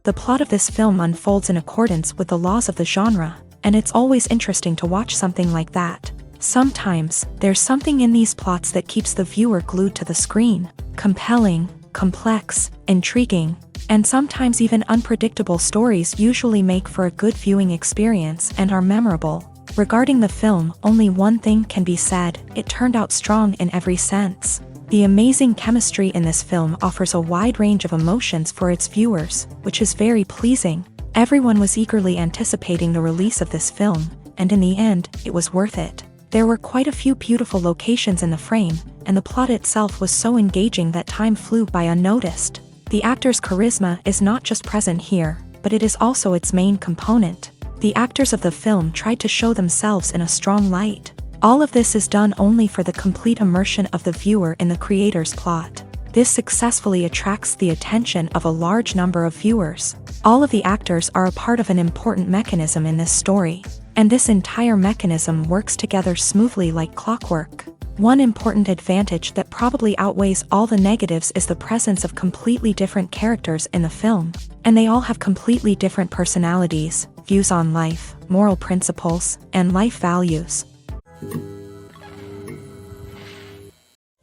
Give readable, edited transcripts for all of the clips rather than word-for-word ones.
The plot of this film unfolds in accordance with the laws of the genre, and it's always interesting to watch something like that. Sometimes, there's something in these plots that keeps the viewer glued to the screen. Compelling, complex, intriguing, and sometimes even unpredictable stories usually make for a good viewing experience and are memorable. Regarding the film, only one thing can be said: it turned out strong in every sense. The amazing chemistry in this film offers a wide range of emotions for its viewers, which is very pleasing. Everyone was eagerly anticipating the release of this film, and in the end, it was worth it. There were quite a few beautiful locations in the frame, and the plot itself was so engaging that time flew by unnoticed. The actor's charisma is not just present here, but it is also its main component. The actors of the film tried to show themselves in a strong light. All of this is done only for the complete immersion of the viewer in the creator's plot. This successfully attracts the attention of a large number of viewers. All of the actors are a part of an important mechanism in this story, and this entire mechanism works together smoothly like clockwork. One important advantage that probably outweighs all the negatives is the presence of completely different characters in the film, and they all have completely different personalities, views on life, moral principles, and life values.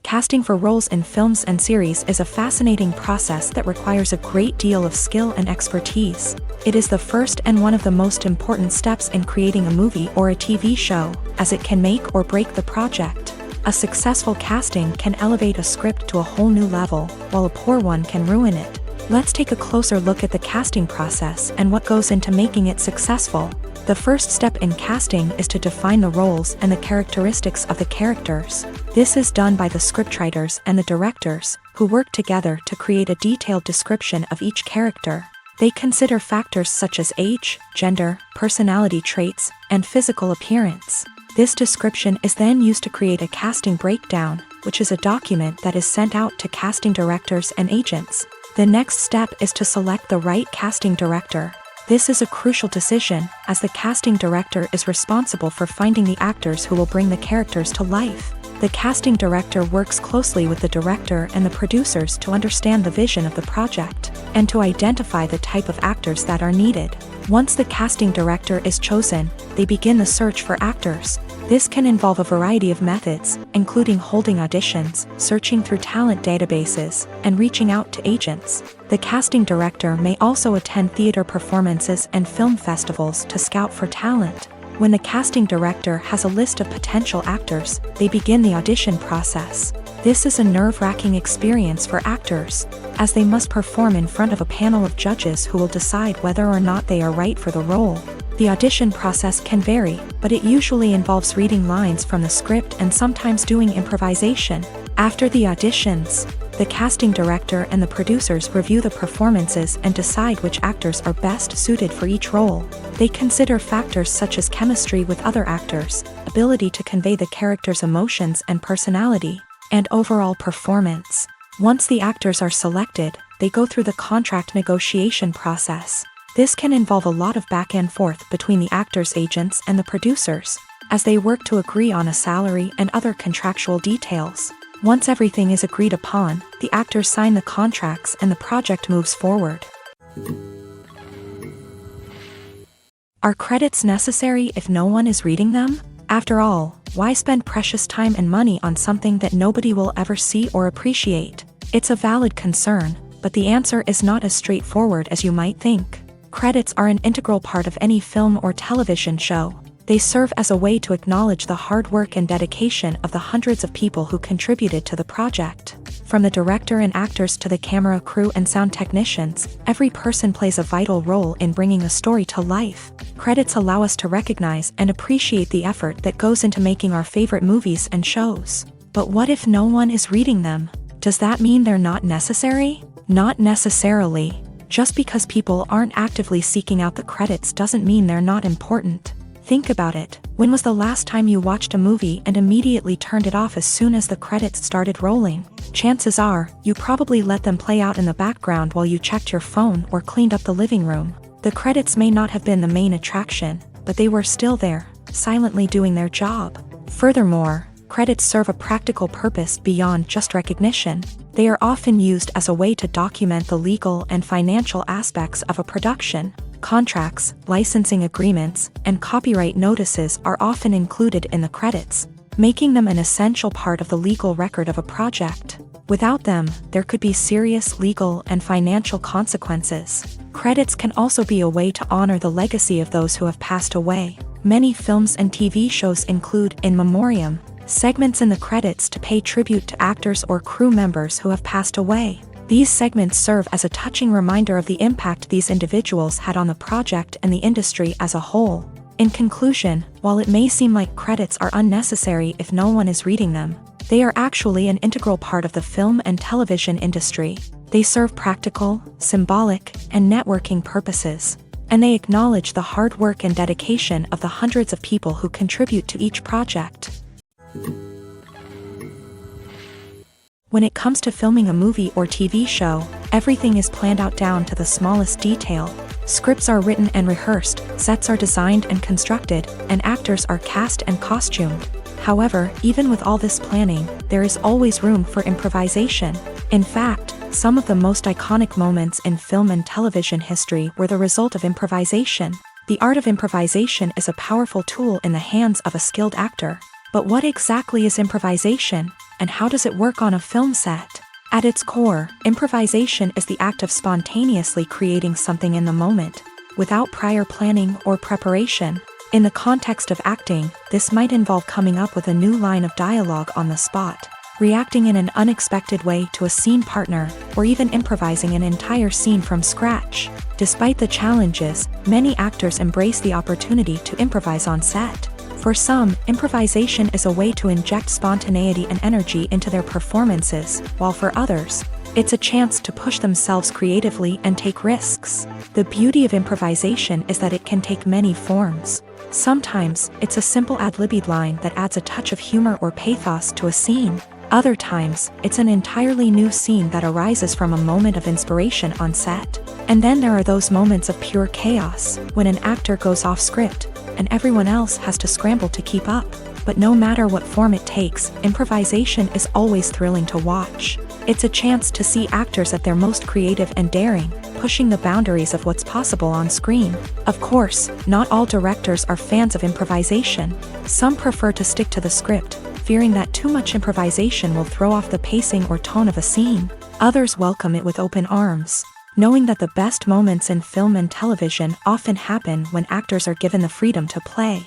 Casting for roles in films and series is a fascinating process that requires a great deal of skill and expertise. It is the first and one of the most important steps in creating a movie or a TV show, as it can make or break the project. A successful casting can elevate a script to a whole new level, while a poor one can ruin it. Let's take a closer look at the casting process and what goes into making it successful. The first step in casting is to define the roles and the characteristics of the characters. This is done by the scriptwriters and the directors, who work together to create a detailed description of each character. They consider factors such as age, gender, personality traits, and physical appearance. This description is then used to create a casting breakdown, which is a document that is sent out to casting directors and agents. The next step is to select the right casting director. This is a crucial decision, as the casting director is responsible for finding the actors who will bring the characters to life. The casting director works closely with the director and the producers to understand the vision of the project, and to identify the type of actors that are needed. Once the casting director is chosen, they begin the search for actors. This can involve a variety of methods, including holding auditions, searching through talent databases, and reaching out to agents. The casting director may also attend theater performances and film festivals to scout for talent. When the casting director has a list of potential actors, they begin the audition process. This is a nerve-wracking experience for actors, as they must perform in front of a panel of judges who will decide whether or not they are right for the role. The audition process can vary, but it usually involves reading lines from the script and sometimes doing improvisation. After the auditions, the casting director and the producers review the performances and decide which actors are best suited for each role. They consider factors such as chemistry with other actors, ability to convey the character's emotions and personality, and overall performance. Once the actors are selected, they go through the contract negotiation process. This can involve a lot of back and forth between the actors' agents and the producers, as they work to agree on a salary and other contractual details. Once everything is agreed upon, the actors sign the contracts and the project moves forward. Are credits necessary if no one is reading them? After all, why spend precious time and money on something that nobody will ever see or appreciate? It's a valid concern, but the answer is not as straightforward as you might think. Credits are an integral part of any film or television show. They serve as a way to acknowledge the hard work and dedication of the hundreds of people who contributed to the project. From the director and actors to the camera crew and sound technicians, every person plays a vital role in bringing a story to life. Credits allow us to recognize and appreciate the effort that goes into making our favorite movies and shows. But what if no one is reading them? Does that mean they're not necessary? Not necessarily. Just because people aren't actively seeking out the credits doesn't mean they're not important. Think about it. When was the last time you watched a movie and immediately turned it off as soon as the credits started rolling? Chances are, you probably let them play out in the background while you checked your phone or cleaned up the living room. The credits may not have been the main attraction, but they were still there, silently doing their job. Furthermore, credits serve a practical purpose beyond just recognition. They are often used as a way to document the legal and financial aspects of a production. Contracts, licensing agreements, and copyright notices are often included in the credits, making them an essential part of the legal record of a project. Without them, there could be serious legal and financial consequences. Credits can also be a way to honor the legacy of those who have passed away. Many films and TV shows include in memoriam segments in the credits to pay tribute to actors or crew members who have passed away. These segments serve as a touching reminder of the impact these individuals had on the project and the industry as a whole. In conclusion, while it may seem like credits are unnecessary if no one is reading them, they are actually an integral part of the film and television industry. They serve practical, symbolic, and networking purposes, and they acknowledge the hard work and dedication of the hundreds of people who contribute to each project. When it comes to filming a movie or TV show, everything is planned out down to the smallest detail. Scripts are written and rehearsed, sets are designed and constructed, and actors are cast and costumed. However, even with all this planning, there is always room for improvisation. In fact, some of the most iconic moments in film and television history were the result of improvisation. The art of improvisation is a powerful tool in the hands of a skilled actor. But what exactly is improvisation, and how does it work on a film set? At its core, improvisation is the act of spontaneously creating something in the moment, without prior planning or preparation. In the context of acting, this might involve coming up with a new line of dialogue on the spot, reacting in an unexpected way to a scene partner, or even improvising an entire scene from scratch. Despite the challenges, many actors embrace the opportunity to improvise on set. For some, improvisation is a way to inject spontaneity and energy into their performances, while for others, it's a chance to push themselves creatively and take risks. The beauty of improvisation is that it can take many forms. Sometimes, it's a simple ad-libbed line that adds a touch of humor or pathos to a scene. Other times, it's an entirely new scene that arises from a moment of inspiration on set. And then there are those moments of pure chaos, when an actor goes off script, and everyone else has to scramble to keep up. But no matter what form it takes, improvisation is always thrilling to watch. It's a chance to see actors at their most creative and daring, pushing the boundaries of what's possible on screen. Of course, not all directors are fans of improvisation. Some prefer to stick to the script, fearing that too much improvisation will throw off the pacing or tone of a scene. Others welcome it with open arms, knowing that the best moments in film and television often happen when actors are given the freedom to play.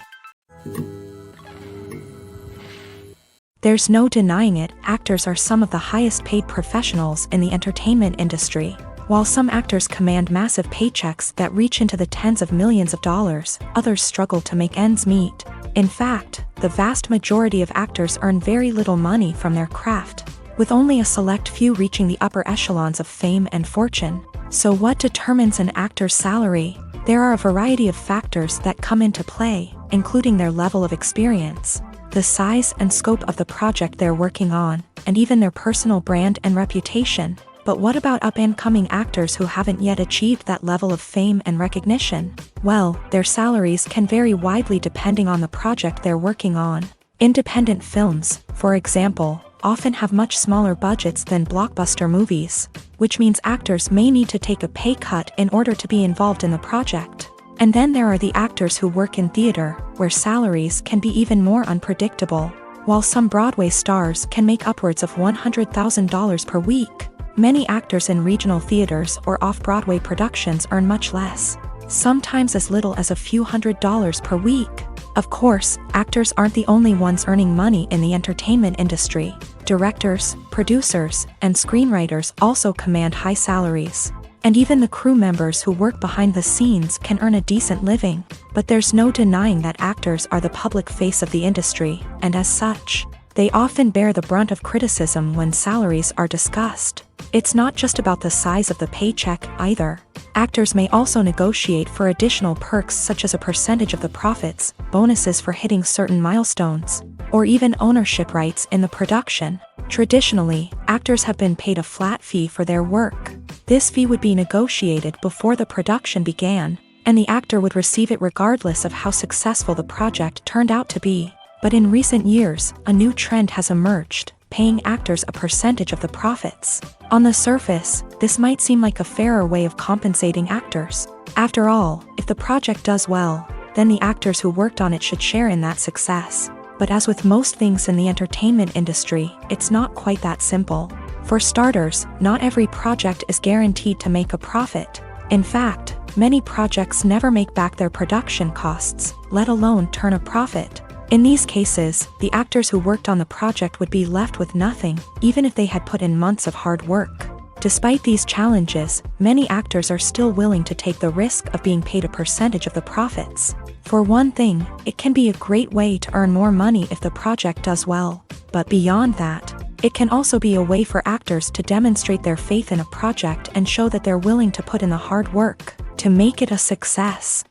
There's no denying it, actors are some of the highest paid professionals in the entertainment industry. While some actors command massive paychecks that reach into the tens of millions of dollars, others struggle to make ends meet. In fact, the vast majority of actors earn very little money from their craft, with only a select few reaching the upper echelons of fame and fortune. So what determines an actor's salary? There are a variety of factors that come into play, including their level of experience, the size and scope of the project they're working on, and even their personal brand and reputation. But what about up-and-coming actors who haven't yet achieved that level of fame and recognition? Well, their salaries can vary widely depending on the project they're working on. Independent films, for example, often have much smaller budgets than blockbuster movies, which means actors may need to take a pay cut in order to be involved in the project. And then there are the actors who work in theater, where salaries can be even more unpredictable. While some Broadway stars can make upwards of $100,000 per week, many actors in regional theaters or off-Broadway productions earn much less, sometimes as little as a few $100s per week. Of course, actors aren't the only ones earning money in the entertainment industry. Directors, producers, and screenwriters also command high salaries. And even the crew members who work behind the scenes can earn a decent living. But there's no denying that actors are the public face of the industry, and as such, they often bear the brunt of criticism when salaries are discussed. It's not just about the size of the paycheck, either. Actors may also negotiate for additional perks such as a percentage of the profits, bonuses for hitting certain milestones, or even ownership rights in the production. Traditionally, actors have been paid a flat fee for their work. This fee would be negotiated before the production began, and the actor would receive it regardless of how successful the project turned out to be. But in recent years, a new trend has emerged. paying actors a percentage of the profits. On the surface, this might seem like a fairer way of compensating actors. After all, if the project does well, then the actors who worked on it should share in that success. But as with most things in the entertainment industry, it's not quite that simple. For starters, not every project is guaranteed to make a profit. In fact, many projects never make back their production costs, let alone turn a profit. In these cases, the actors who worked on the project would be left with nothing, even if they had put in months of hard work. Despite these challenges, many actors are still willing to take the risk of being paid a percentage of the profits. For one thing, it can be a great way to earn more money if the project does well. But beyond that, it can also be a way for actors to demonstrate their faith in a project and show that they're willing to put in the hard work to make it a success.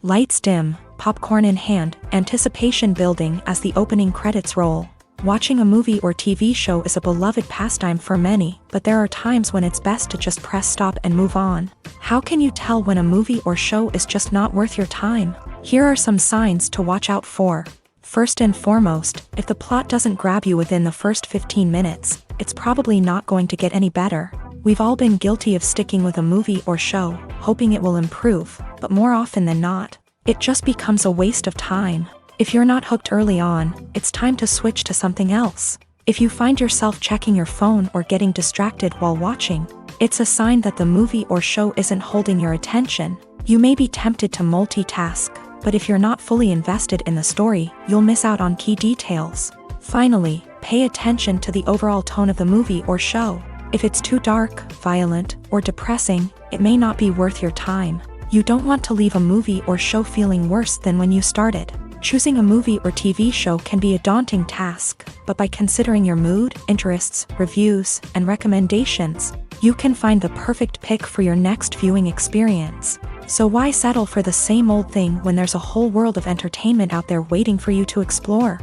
Lights dim, popcorn in hand, anticipation building as the opening credits roll. Watching a movie or TV show is a beloved pastime for many, but there are times when it's best to just press stop and move on. How can you tell when a movie or show is just not worth your time? Here are some signs to watch out for. First and foremost, if the plot doesn't grab you within the first 15 minutes, it's probably not going to get any better. We've all been guilty of sticking with a movie or show, hoping it will improve, but more often than not, it just becomes a waste of time. If you're not hooked early on, it's time to switch to something else. If you find yourself checking your phone or getting distracted while watching, it's a sign that the movie or show isn't holding your attention. You may be tempted to multitask, but if you're not fully invested in the story, you'll miss out on key details. Finally, pay attention to the overall tone of the movie or show. If it's too dark, violent, or depressing, it may not be worth your time. You don't want to leave a movie or show feeling worse than when you started. Choosing a movie or TV show can be a daunting task, but by considering your mood, interests, reviews, and recommendations, you can find the perfect pick for your next viewing experience. So why settle for the same old thing when there's a whole world of entertainment out there waiting for you to explore?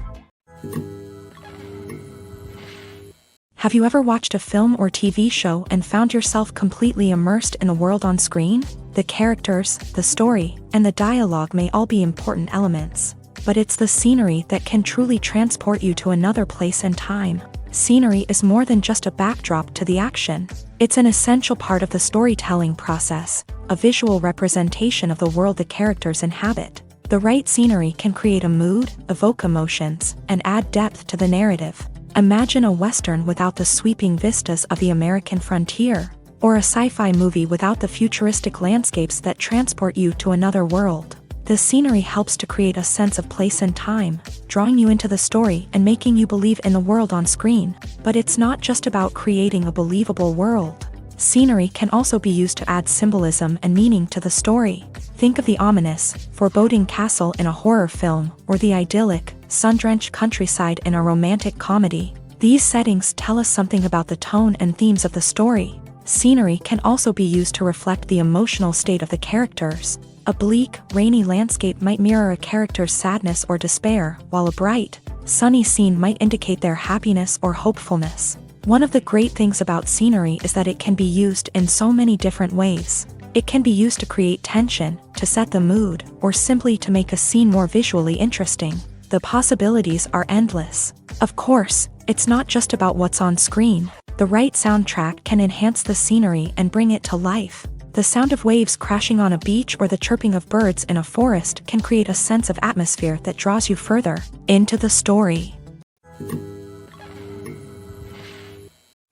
Have you ever watched a film or TV show and found yourself completely immersed in the world on screen? The characters, the story, and the dialogue may all be important elements, but it's the scenery that can truly transport you to another place and time. Scenery is more than just a backdrop to the action. It's an essential part of the storytelling process, a visual representation of the world the characters inhabit. The right scenery can create a mood, evoke emotions, and add depth to the narrative. Imagine a Western without the sweeping vistas of the American frontier, or a sci-fi movie without the futuristic landscapes that transport you to another world. The scenery helps to create a sense of place and time, drawing you into the story and making you believe in the world on screen. But it's not just about creating a believable world. Scenery can also be used to add symbolism and meaning to the story. Think of the ominous, foreboding castle in a horror film, or the idyllic, sun-drenched countryside in a romantic comedy. These settings tell us something about the tone and themes of the story. Scenery can also be used to reflect the emotional state of the characters. A bleak, rainy landscape might mirror a character's sadness or despair, while a bright, sunny scene might indicate their happiness or hopefulness. One of the great things about scenery is that it can be used in so many different ways. It can be used to create tension, to set the mood, or simply to make a scene more visually interesting. The possibilities are endless. Of course, it's not just about what's on screen. The right soundtrack can enhance the scenery and bring it to life. The sound of waves crashing on a beach or the chirping of birds in a forest can create a sense of atmosphere that draws you further into the story.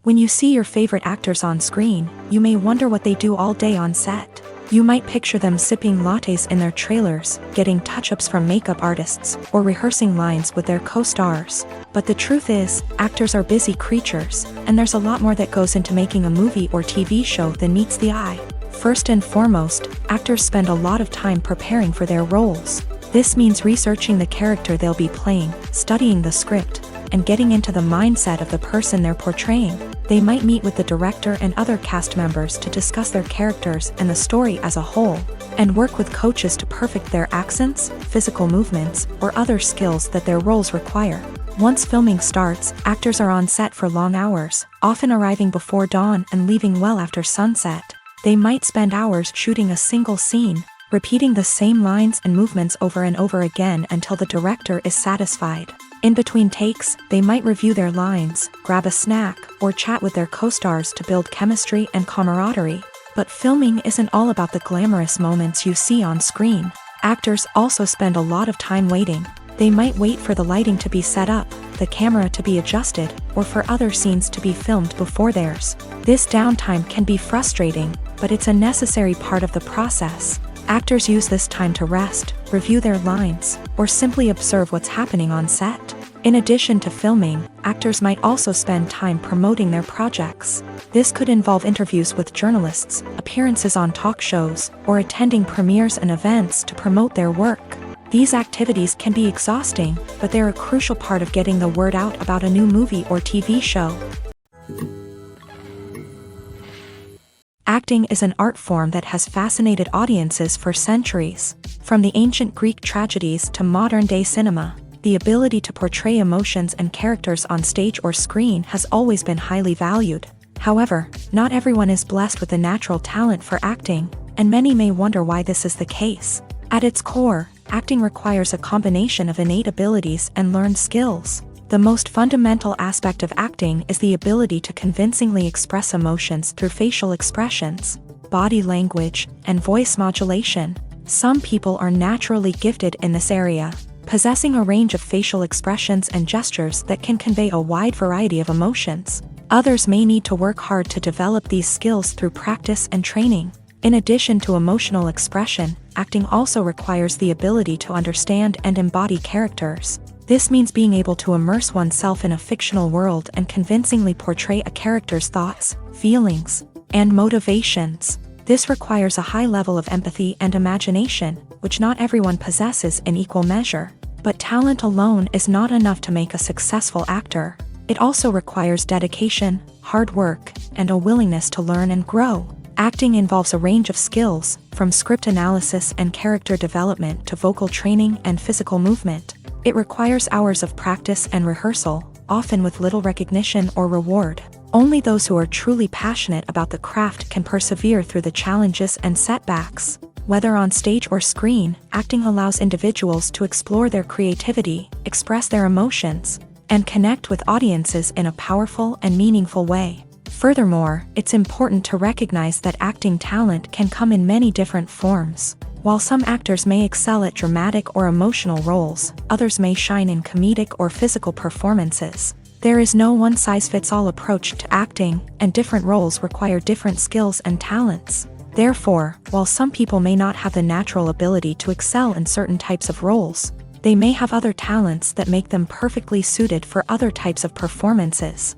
When you see your favorite actors on screen, you may wonder what they do all day on set. You might picture them sipping lattes in their trailers, getting touch-ups from makeup artists, or rehearsing lines with their co-stars. But the truth is, actors are busy creatures, and there's a lot more that goes into making a movie or TV show than meets the eye. First and foremost, actors spend a lot of time preparing for their roles. This means researching the character they'll be playing, studying the script, and getting into the mindset of the person they're portraying. They might meet with the director and other cast members to discuss their characters and the story as a whole, and work with coaches to perfect their accents, physical movements, or other skills that their roles require. Once filming starts, actors are on set for long hours, often arriving before dawn and leaving well after sunset. They might spend hours shooting a single scene, repeating the same lines and movements over and over again until the director is satisfied. In between takes, they might review their lines, grab a snack, or chat with their co-stars to build chemistry and camaraderie. But filming isn't all about the glamorous moments you see on screen. Actors also spend a lot of time waiting. They might wait for the lighting to be set up, the camera to be adjusted, or for other scenes to be filmed before theirs. This downtime can be frustrating, but it's a necessary part of the process. Actors use this time to rest, review their lines, or simply observe what's happening on set. In addition to filming, actors might also spend time promoting their projects. This could involve interviews with journalists, appearances on talk shows, or attending premieres and events to promote their work. These activities can be exhausting, but they're a crucial part of getting the word out about a new movie or TV show. Acting is an art form that has fascinated audiences for centuries. From the ancient Greek tragedies to modern-day cinema, the ability to portray emotions and characters on stage or screen has always been highly valued. However, not everyone is blessed with a natural talent for acting, and many may wonder why this is the case. At its core, acting requires a combination of innate abilities and learned skills. The most fundamental aspect of acting is the ability to convincingly express emotions through facial expressions, body language, and voice modulation. Some people are naturally gifted in this area, possessing a range of facial expressions and gestures that can convey a wide variety of emotions. Others may need to work hard to develop these skills through practice and training. In addition to emotional expression, acting also requires the ability to understand and embody characters. This means being able to immerse oneself in a fictional world and convincingly portray a character's thoughts, feelings, and motivations. This requires a high level of empathy and imagination, which not everyone possesses in equal measure. But talent alone is not enough to make a successful actor. It also requires dedication, hard work, and a willingness to learn and grow. Acting involves a range of skills, from script analysis and character development to vocal training and physical movement. It requires hours of practice and rehearsal, often with little recognition or reward. Only those who are truly passionate about the craft can persevere through the challenges and setbacks. Whether on stage or screen, acting allows individuals to explore their creativity, express their emotions, and connect with audiences in a powerful and meaningful way. Furthermore, it's important to recognize that acting talent can come in many different forms. While some actors may excel at dramatic or emotional roles, others may shine in comedic or physical performances. There is no one-size-fits-all approach to acting, and different roles require different skills and talents. Therefore, while some people may not have the natural ability to excel in certain types of roles, they may have other talents that make them perfectly suited for other types of performances.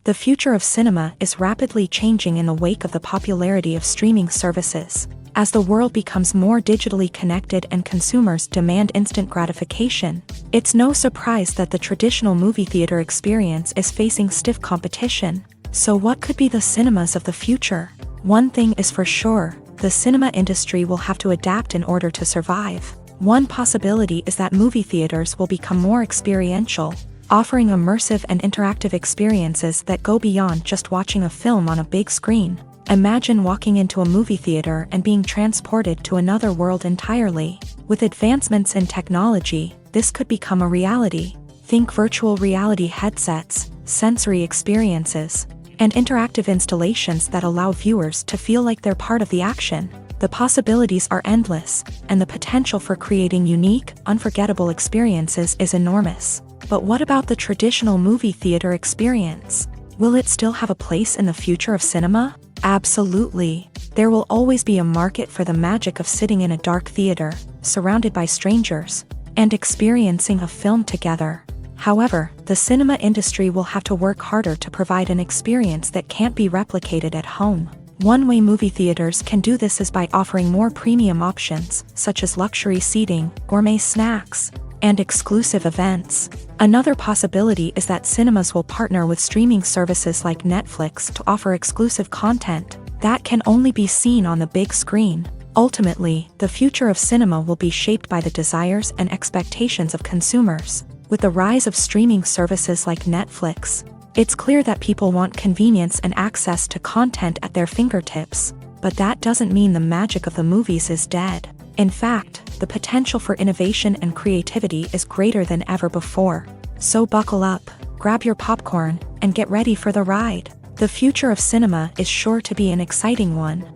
The future of cinema is rapidly changing in the wake of the popularity of streaming services. As the world becomes more digitally connected and consumers demand instant gratification, it's no surprise that the traditional movie theater experience is facing stiff competition. So what could be the cinemas of the future? One thing is for sure, the cinema industry will have to adapt in order to survive. One possibility is that movie theaters will become more experiential, offering immersive and interactive experiences that go beyond just watching a film on a big screen. Imagine walking into a movie theater and being transported to another world entirely. With advancements in technology, this could become a reality. Think virtual reality headsets, sensory experiences, and interactive installations that allow viewers to feel like they're part of the action. The possibilities are endless, and the potential for creating unique, unforgettable experiences is enormous. But what about the traditional movie theater experience? Will it still have a place in the future of cinema? Absolutely. There will always be a market for the magic of sitting in a dark theater, surrounded by strangers, and experiencing a film together. However, the cinema industry will have to work harder to provide an experience that can't be replicated at home. One way movie theaters can do this is by offering more premium options, such as luxury seating, gourmet snacks, and exclusive events. Another possibility is that cinemas will partner with streaming services like Netflix to offer exclusive content that can only be seen on the big screen. Ultimately, the future of cinema will be shaped by the desires and expectations of consumers. With the rise of streaming services like Netflix, it's clear that people want convenience and access to content at their fingertips. But that doesn't mean the magic of the movies is dead. In fact, the potential for innovation and creativity is greater than ever before. So buckle up, grab your popcorn, and get ready for the ride. The future of cinema is sure to be an exciting one.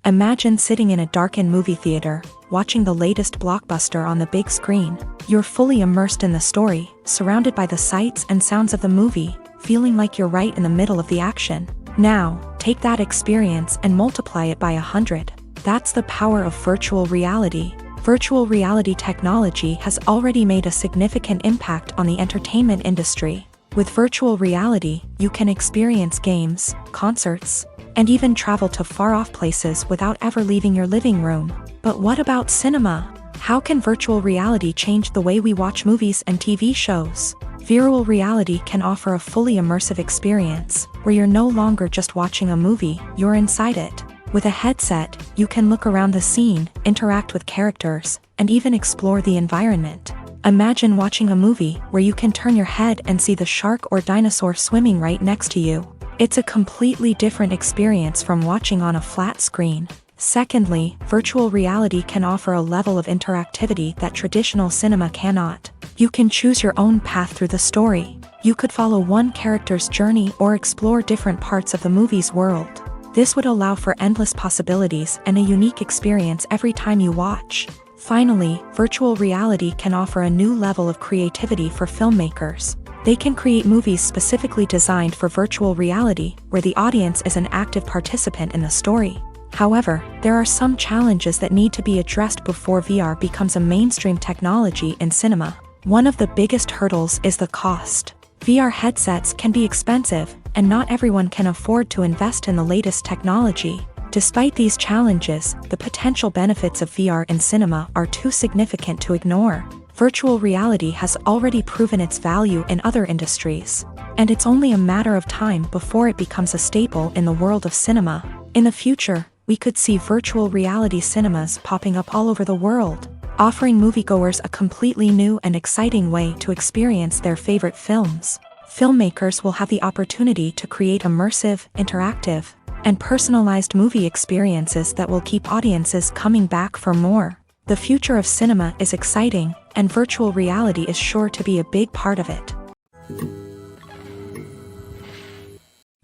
Imagine sitting in a darkened movie theater, watching the latest blockbuster on the big screen. You're fully immersed in the story, surrounded by the sights and sounds of the movie, feeling like you're right in the middle of the action. Now, take that experience and multiply it by 100. That's the power of virtual reality. Virtual reality technology has already made a significant impact on the entertainment industry. With virtual reality, you can experience games, concerts, and even travel to far-off places without ever leaving your living room. But what about cinema? How can virtual reality change the way we watch movies and TV shows? Virtual reality can offer a fully immersive experience, where you're no longer just watching a movie, you're inside it. With a headset, you can look around the scene, interact with characters, and even explore the environment. Imagine watching a movie where you can turn your head and see the shark or dinosaur swimming right next to you. It's a completely different experience from watching on a flat screen. Secondly, virtual reality can offer a level of interactivity that traditional cinema cannot. You can choose your own path through the story. You could follow one character's journey or explore different parts of the movie's world. This would allow for endless possibilities and a unique experience every time you watch. Finally, virtual reality can offer a new level of creativity for filmmakers. They can create movies specifically designed for virtual reality, where the audience is an active participant in the story. However, there are some challenges that need to be addressed before VR becomes a mainstream technology in cinema. One of the biggest hurdles is the cost. VR headsets can be expensive, and not everyone can afford to invest in the latest technology. Despite these challenges, the potential benefits of VR in cinema are too significant to ignore. Virtual reality has already proven its value in other industries, and it's only a matter of time before it becomes a staple in the world of cinema. In the future, we could see virtual reality cinemas popping up all over the world, offering moviegoers a completely new and exciting way to experience their favorite films. Filmmakers will have the opportunity to create immersive, interactive, and personalized movie experiences that will keep audiences coming back for more. The future of cinema is exciting, and virtual reality is sure to be a big part of it.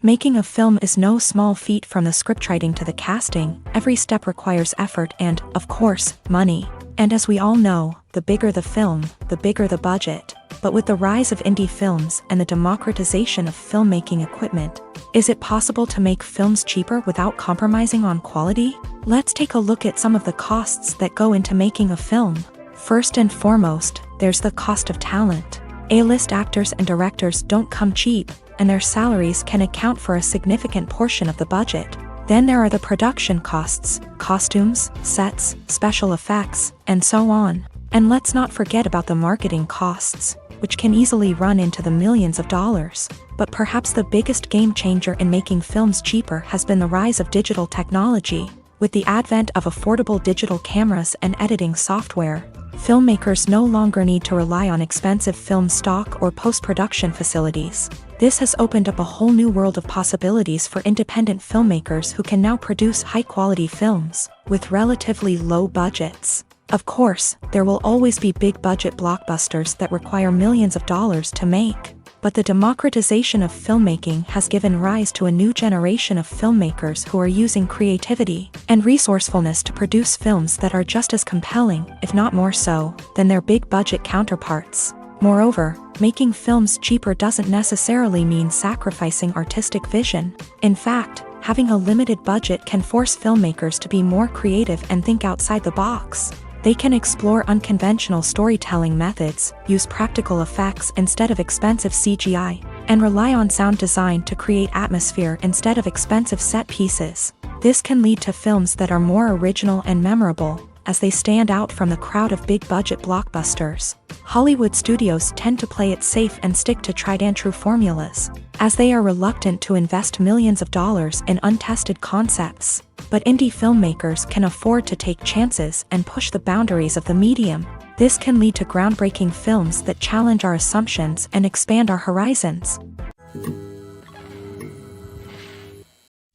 Making a film is no small feat. From the scriptwriting to the casting, every step requires effort and, of course, money. And as we all know, the bigger the film, the bigger the budget. But with the rise of indie films and the democratization of filmmaking equipment, is it possible to make films cheaper without compromising on quality? Let's take a look at some of the costs that go into making a film. First and foremost, there's the cost of talent. A-list actors and directors don't come cheap, and their salaries can account for a significant portion of the budget. Then there are the production costs, costumes, sets, special effects, and so on. And let's not forget about the marketing costs, which can easily run into the millions of dollars. But perhaps the biggest game changer in making films cheaper has been the rise of digital technology. With the advent of affordable digital cameras and editing software, filmmakers no longer need to rely on expensive film stock or post-production facilities. This has opened up a whole new world of possibilities for independent filmmakers who can now produce high-quality films with relatively low budgets. Of course, there will always be big-budget blockbusters that require millions of dollars to make. But the democratization of filmmaking has given rise to a new generation of filmmakers who are using creativity and resourcefulness to produce films that are just as compelling, if not more so, than their big-budget counterparts. Moreover, making films cheaper doesn't necessarily mean sacrificing artistic vision. In fact, having a limited budget can force filmmakers to be more creative and think outside the box. They can explore unconventional storytelling methods, use practical effects instead of expensive CGI, and rely on sound design to create atmosphere instead of expensive set pieces. This can lead to films that are more original and memorable, as they stand out from the crowd of big-budget blockbusters. Hollywood studios tend to play it safe and stick to tried-and-true formulas, as they are reluctant to invest millions of dollars in untested concepts. But indie filmmakers can afford to take chances and push the boundaries of the medium. This can lead to groundbreaking films that challenge our assumptions and expand our horizons.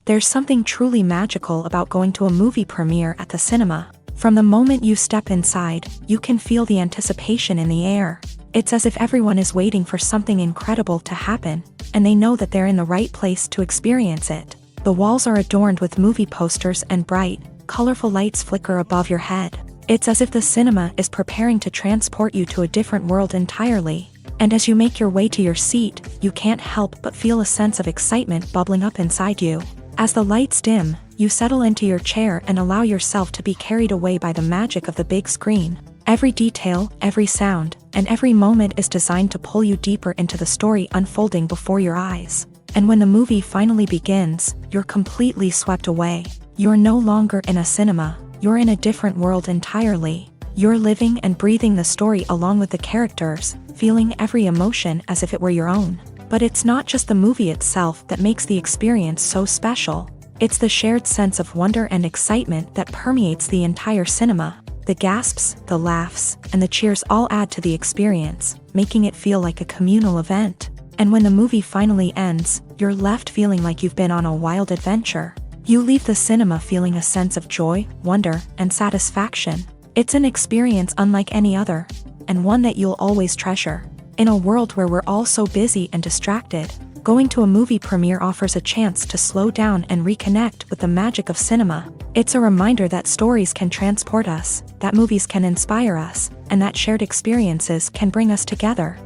There's something truly magical about going to a movie premiere at the cinema. From the moment you step inside, you can feel the anticipation in the air. It's as if everyone is waiting for something incredible to happen, and they know that they're in the right place to experience it. The walls are adorned with movie posters and bright, colorful lights flicker above your head. It's as if the cinema is preparing to transport you to a different world entirely. And as you make your way to your seat, you can't help but feel a sense of excitement bubbling up inside you. As the lights dim, you settle into your chair and allow yourself to be carried away by the magic of the big screen. Every detail, every sound, and every moment is designed to pull you deeper into the story unfolding before your eyes. And when the movie finally begins, you're completely swept away. You're no longer in a cinema, you're in a different world entirely. You're living and breathing the story along with the characters, feeling every emotion as if it were your own. But it's not just the movie itself that makes the experience so special. It's the shared sense of wonder and excitement that permeates the entire cinema. The gasps, the laughs, and the cheers all add to the experience, making it feel like a communal event. And when the movie finally ends, you're left feeling like you've been on a wild adventure. You leave the cinema feeling a sense of joy, wonder, and satisfaction. It's an experience unlike any other, and one that you'll always treasure. In a world where we're all so busy and distracted, going to a movie premiere offers a chance to slow down and reconnect with the magic of cinema. It's a reminder that stories can transport us, that movies can inspire us, and that shared experiences can bring us together.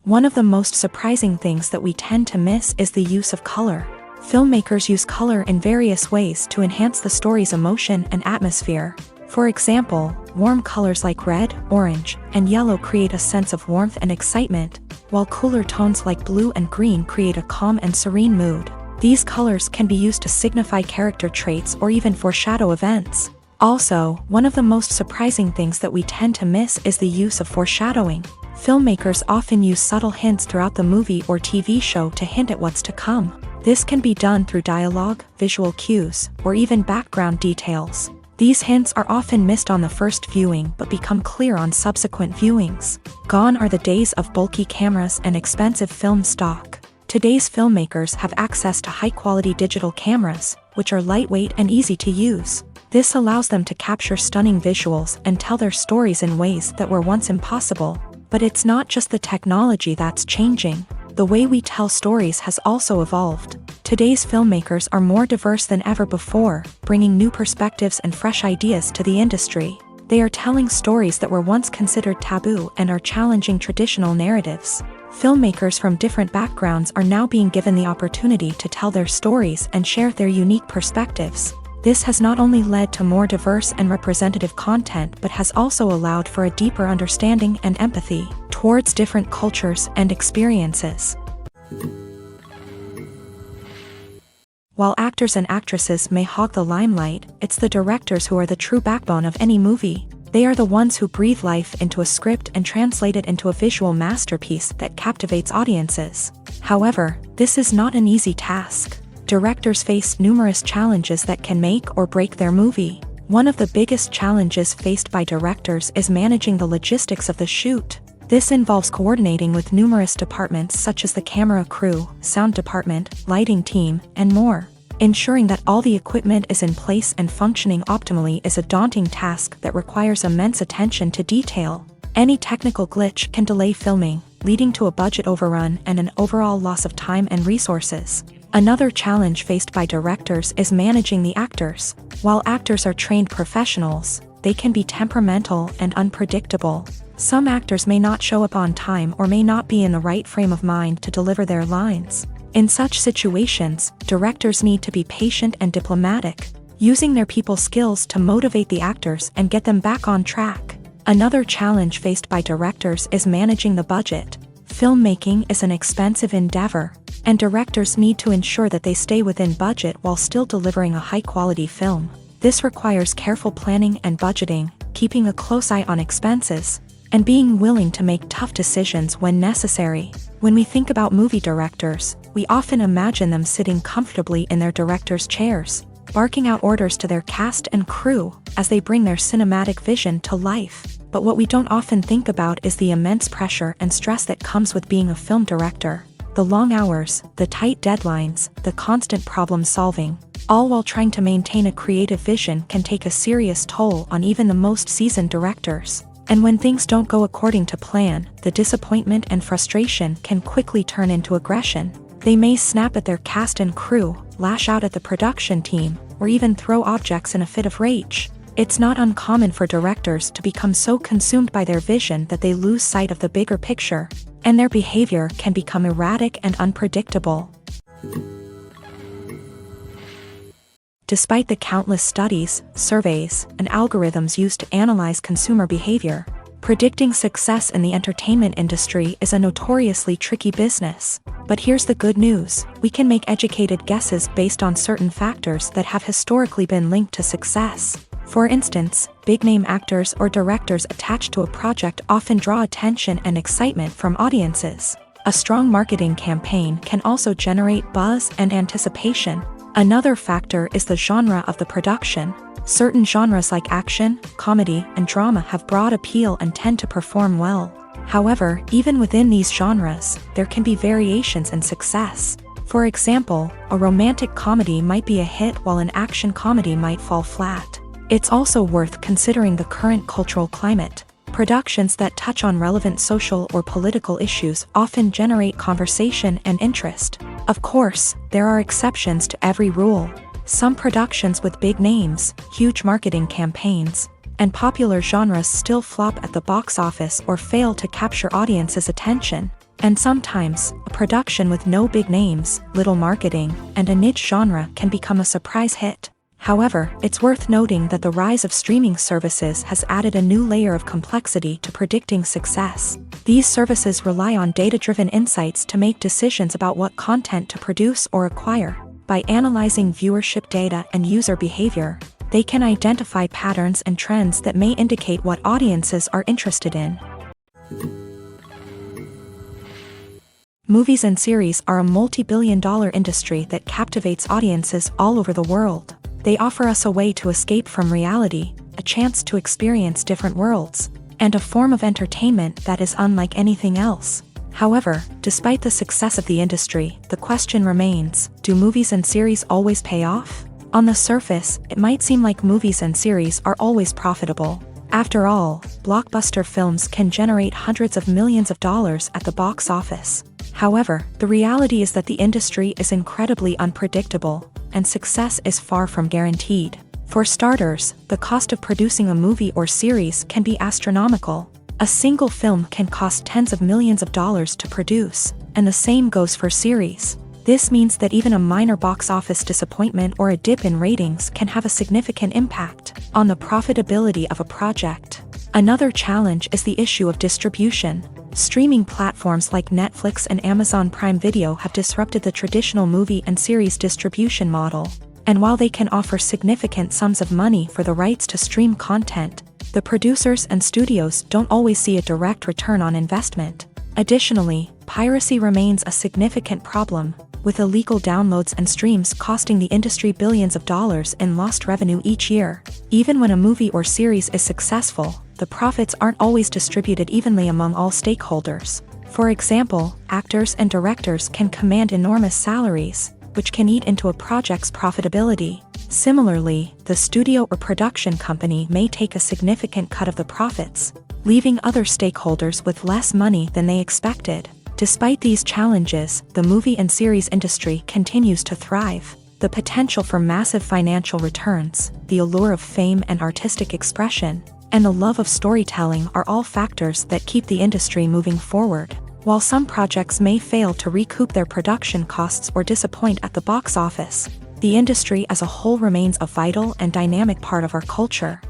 One of the most surprising things that we tend to miss is the use of color. Filmmakers use color in various ways to enhance the story's emotion and atmosphere. For example, warm colors like red, orange, and yellow create a sense of warmth and excitement, while cooler tones like blue and green create a calm and serene mood. These colors can be used to signify character traits or even foreshadow events. Also, one of the most surprising things that we tend to miss is the use of foreshadowing. Filmmakers often use subtle hints throughout the movie or TV show to hint at what's to come. This can be done through dialogue, visual cues, or even background details. These hints are often missed on the first viewing but become clear on subsequent viewings. Gone are the days of bulky cameras and expensive film stock. Today's filmmakers have access to high-quality digital cameras, which are lightweight and easy to use. This allows them to capture stunning visuals and tell their stories in ways that were once impossible. But it's not just the technology that's changing. The way we tell stories has also evolved. Today's filmmakers are more diverse than ever before, bringing new perspectives and fresh ideas to the industry. They are telling stories that were once considered taboo and are challenging traditional narratives. Filmmakers from different backgrounds are now being given the opportunity to tell their stories and share their unique perspectives. This has not only led to more diverse and representative content but has also allowed for a deeper understanding and empathy towards different cultures and experiences. While actors and actresses may hog the limelight, it's the directors who are the true backbone of any movie. They are the ones who breathe life into a script and translate it into a visual masterpiece that captivates audiences. However, this is not an easy task. Directors face numerous challenges that can make or break their movie. One of the biggest challenges faced by directors is managing the logistics of the shoot. This involves coordinating with numerous departments such as the camera crew, sound department, lighting team, and more. Ensuring that all the equipment is in place and functioning optimally is a daunting task that requires immense attention to detail. Any technical glitch can delay filming, leading to a budget overrun and an overall loss of time and resources. Another challenge faced by directors is managing the actors. While actors are trained professionals, they can be temperamental and unpredictable. Some actors may not show up on time or may not be in the right frame of mind to deliver their lines. In such situations, directors need to be patient and diplomatic, using their people skills to motivate the actors and get them back on track. Another challenge faced by directors is managing the budget. Filmmaking is an expensive endeavor, and directors need to ensure that they stay within budget while still delivering a high-quality film. This requires careful planning and budgeting, keeping a close eye on expenses, and being willing to make tough decisions when necessary. When we think about movie directors, we often imagine them sitting comfortably in their director's chairs, barking out orders to their cast and crew as they bring their cinematic vision to life. But what we don't often think about is the immense pressure and stress that comes with being a film director. The long hours, the tight deadlines, the constant problem solving, all while trying to maintain a creative vision can take a serious toll on even the most seasoned directors. And when things don't go according to plan, the disappointment and frustration can quickly turn into aggression. They may snap at their cast and crew, lash out at the production team, or even throw objects in a fit of rage. It's not uncommon for directors to become so consumed by their vision that they lose sight of the bigger picture, and their behavior can become erratic and unpredictable. Despite the countless studies, surveys, and algorithms used to analyze consumer behavior, predicting success in the entertainment industry is a notoriously tricky business. But here's the good news: we can make educated guesses based on certain factors that have historically been linked to success. For instance, big-name actors or directors attached to a project often draw attention and excitement from audiences. A strong marketing campaign can also generate buzz and anticipation. Another factor is the genre of the production. Certain genres like action, comedy, and drama have broad appeal and tend to perform well. However, even within these genres, there can be variations in success. For example, a romantic comedy might be a hit while an action comedy might fall flat. It's also worth considering the current cultural climate. Productions that touch on relevant social or political issues often generate conversation and interest. Of course, there are exceptions to every rule. Some productions with big names, huge marketing campaigns, and popular genres still flop at the box office or fail to capture audiences' attention. And sometimes, a production with no big names, little marketing, and a niche genre can become a surprise hit. However, it's worth noting that the rise of streaming services has added a new layer of complexity to predicting success. These services rely on data-driven insights to make decisions about what content to produce or acquire. By analyzing viewership data and user behavior, they can identify patterns and trends that may indicate what audiences are interested in. Movies and series are a multi-billion-dollar industry that captivates audiences all over the world. They offer us a way to escape from reality, a chance to experience different worlds, and a form of entertainment that is unlike anything else. However, despite the success of the industry, the question remains: do movies and series always pay off? On the surface, it might seem like movies and series are always profitable. After all, blockbuster films can generate hundreds of millions of dollars at the box office. However, the reality is that the industry is incredibly unpredictable, and success is far from guaranteed. For starters, the cost of producing a movie or series can be astronomical. A single film can cost tens of millions of dollars to produce, and the same goes for series. This means that even a minor box office disappointment or a dip in ratings can have a significant impact on the profitability of a project. Another challenge is the issue of distribution. Streaming platforms like Netflix and Amazon Prime Video have disrupted the traditional movie and series distribution model. And while they can offer significant sums of money for the rights to stream content, the producers and studios don't always see a direct return on investment. Additionally, piracy remains a significant problem, with illegal downloads and streams costing the industry billions of dollars in lost revenue each year. Even when a movie or series is successful, the profits aren't always distributed evenly among all stakeholders. For example, actors and directors can command enormous salaries, which can eat into a project's profitability. Similarly, the studio or production company may take a significant cut of the profits, leaving other stakeholders with less money than they expected. Despite these challenges, the movie and series industry continues to thrive. The potential for massive financial returns, the allure of fame and artistic expression, and the love of storytelling are all factors that keep the industry moving forward. While some projects may fail to recoup their production costs or disappoint at the box office, the industry as a whole remains a vital and dynamic part of our culture.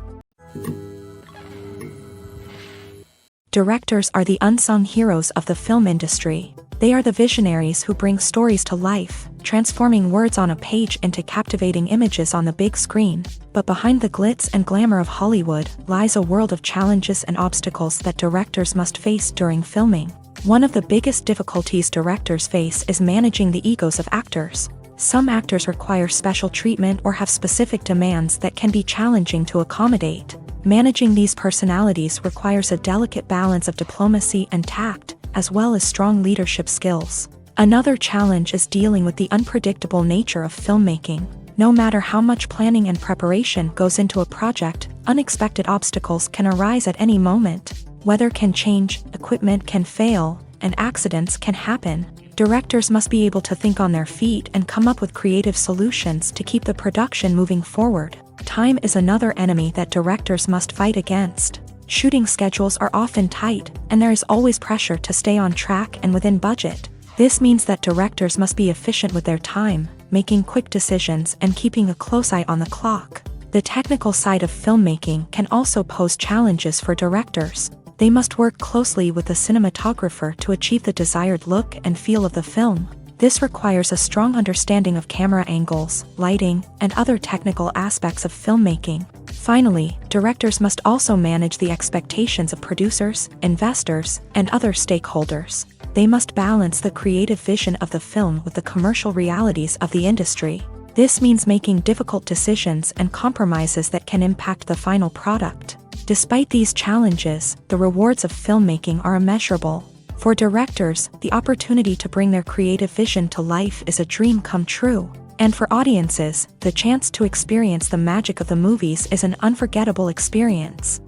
Directors are the unsung heroes of the film industry. They are the visionaries who bring stories to life, transforming words on a page into captivating images on the big screen. But behind the glitz and glamour of Hollywood lies a world of challenges and obstacles that directors must face during filming. One of the biggest difficulties directors face is managing the egos of actors. Some actors require special treatment or have specific demands that can be challenging to accommodate. Managing these personalities requires a delicate balance of diplomacy and tact, as well as strong leadership skills. Another challenge is dealing with the unpredictable nature of filmmaking. No matter how much planning and preparation goes into a project, unexpected obstacles can arise at any moment. Weather can change, equipment can fail, and accidents can happen. Directors must be able to think on their feet and come up with creative solutions to keep the production moving forward. Time is another enemy that directors must fight against. Shooting schedules are often tight, and there is always pressure to stay on track and within budget. This means that directors must be efficient with their time, making quick decisions and keeping a close eye on the clock. The technical side of filmmaking can also pose challenges for directors. They must work closely with the cinematographer to achieve the desired look and feel of the film. This requires a strong understanding of camera angles, lighting, and other technical aspects of filmmaking. Finally, directors must also manage the expectations of producers, investors, and other stakeholders. They must balance the creative vision of the film with the commercial realities of the industry. This means making difficult decisions and compromises that can impact the final product. Despite these challenges, the rewards of filmmaking are immeasurable. For directors, the opportunity to bring their creative vision to life is a dream come true. And for audiences, the chance to experience the magic of the movies is an unforgettable experience.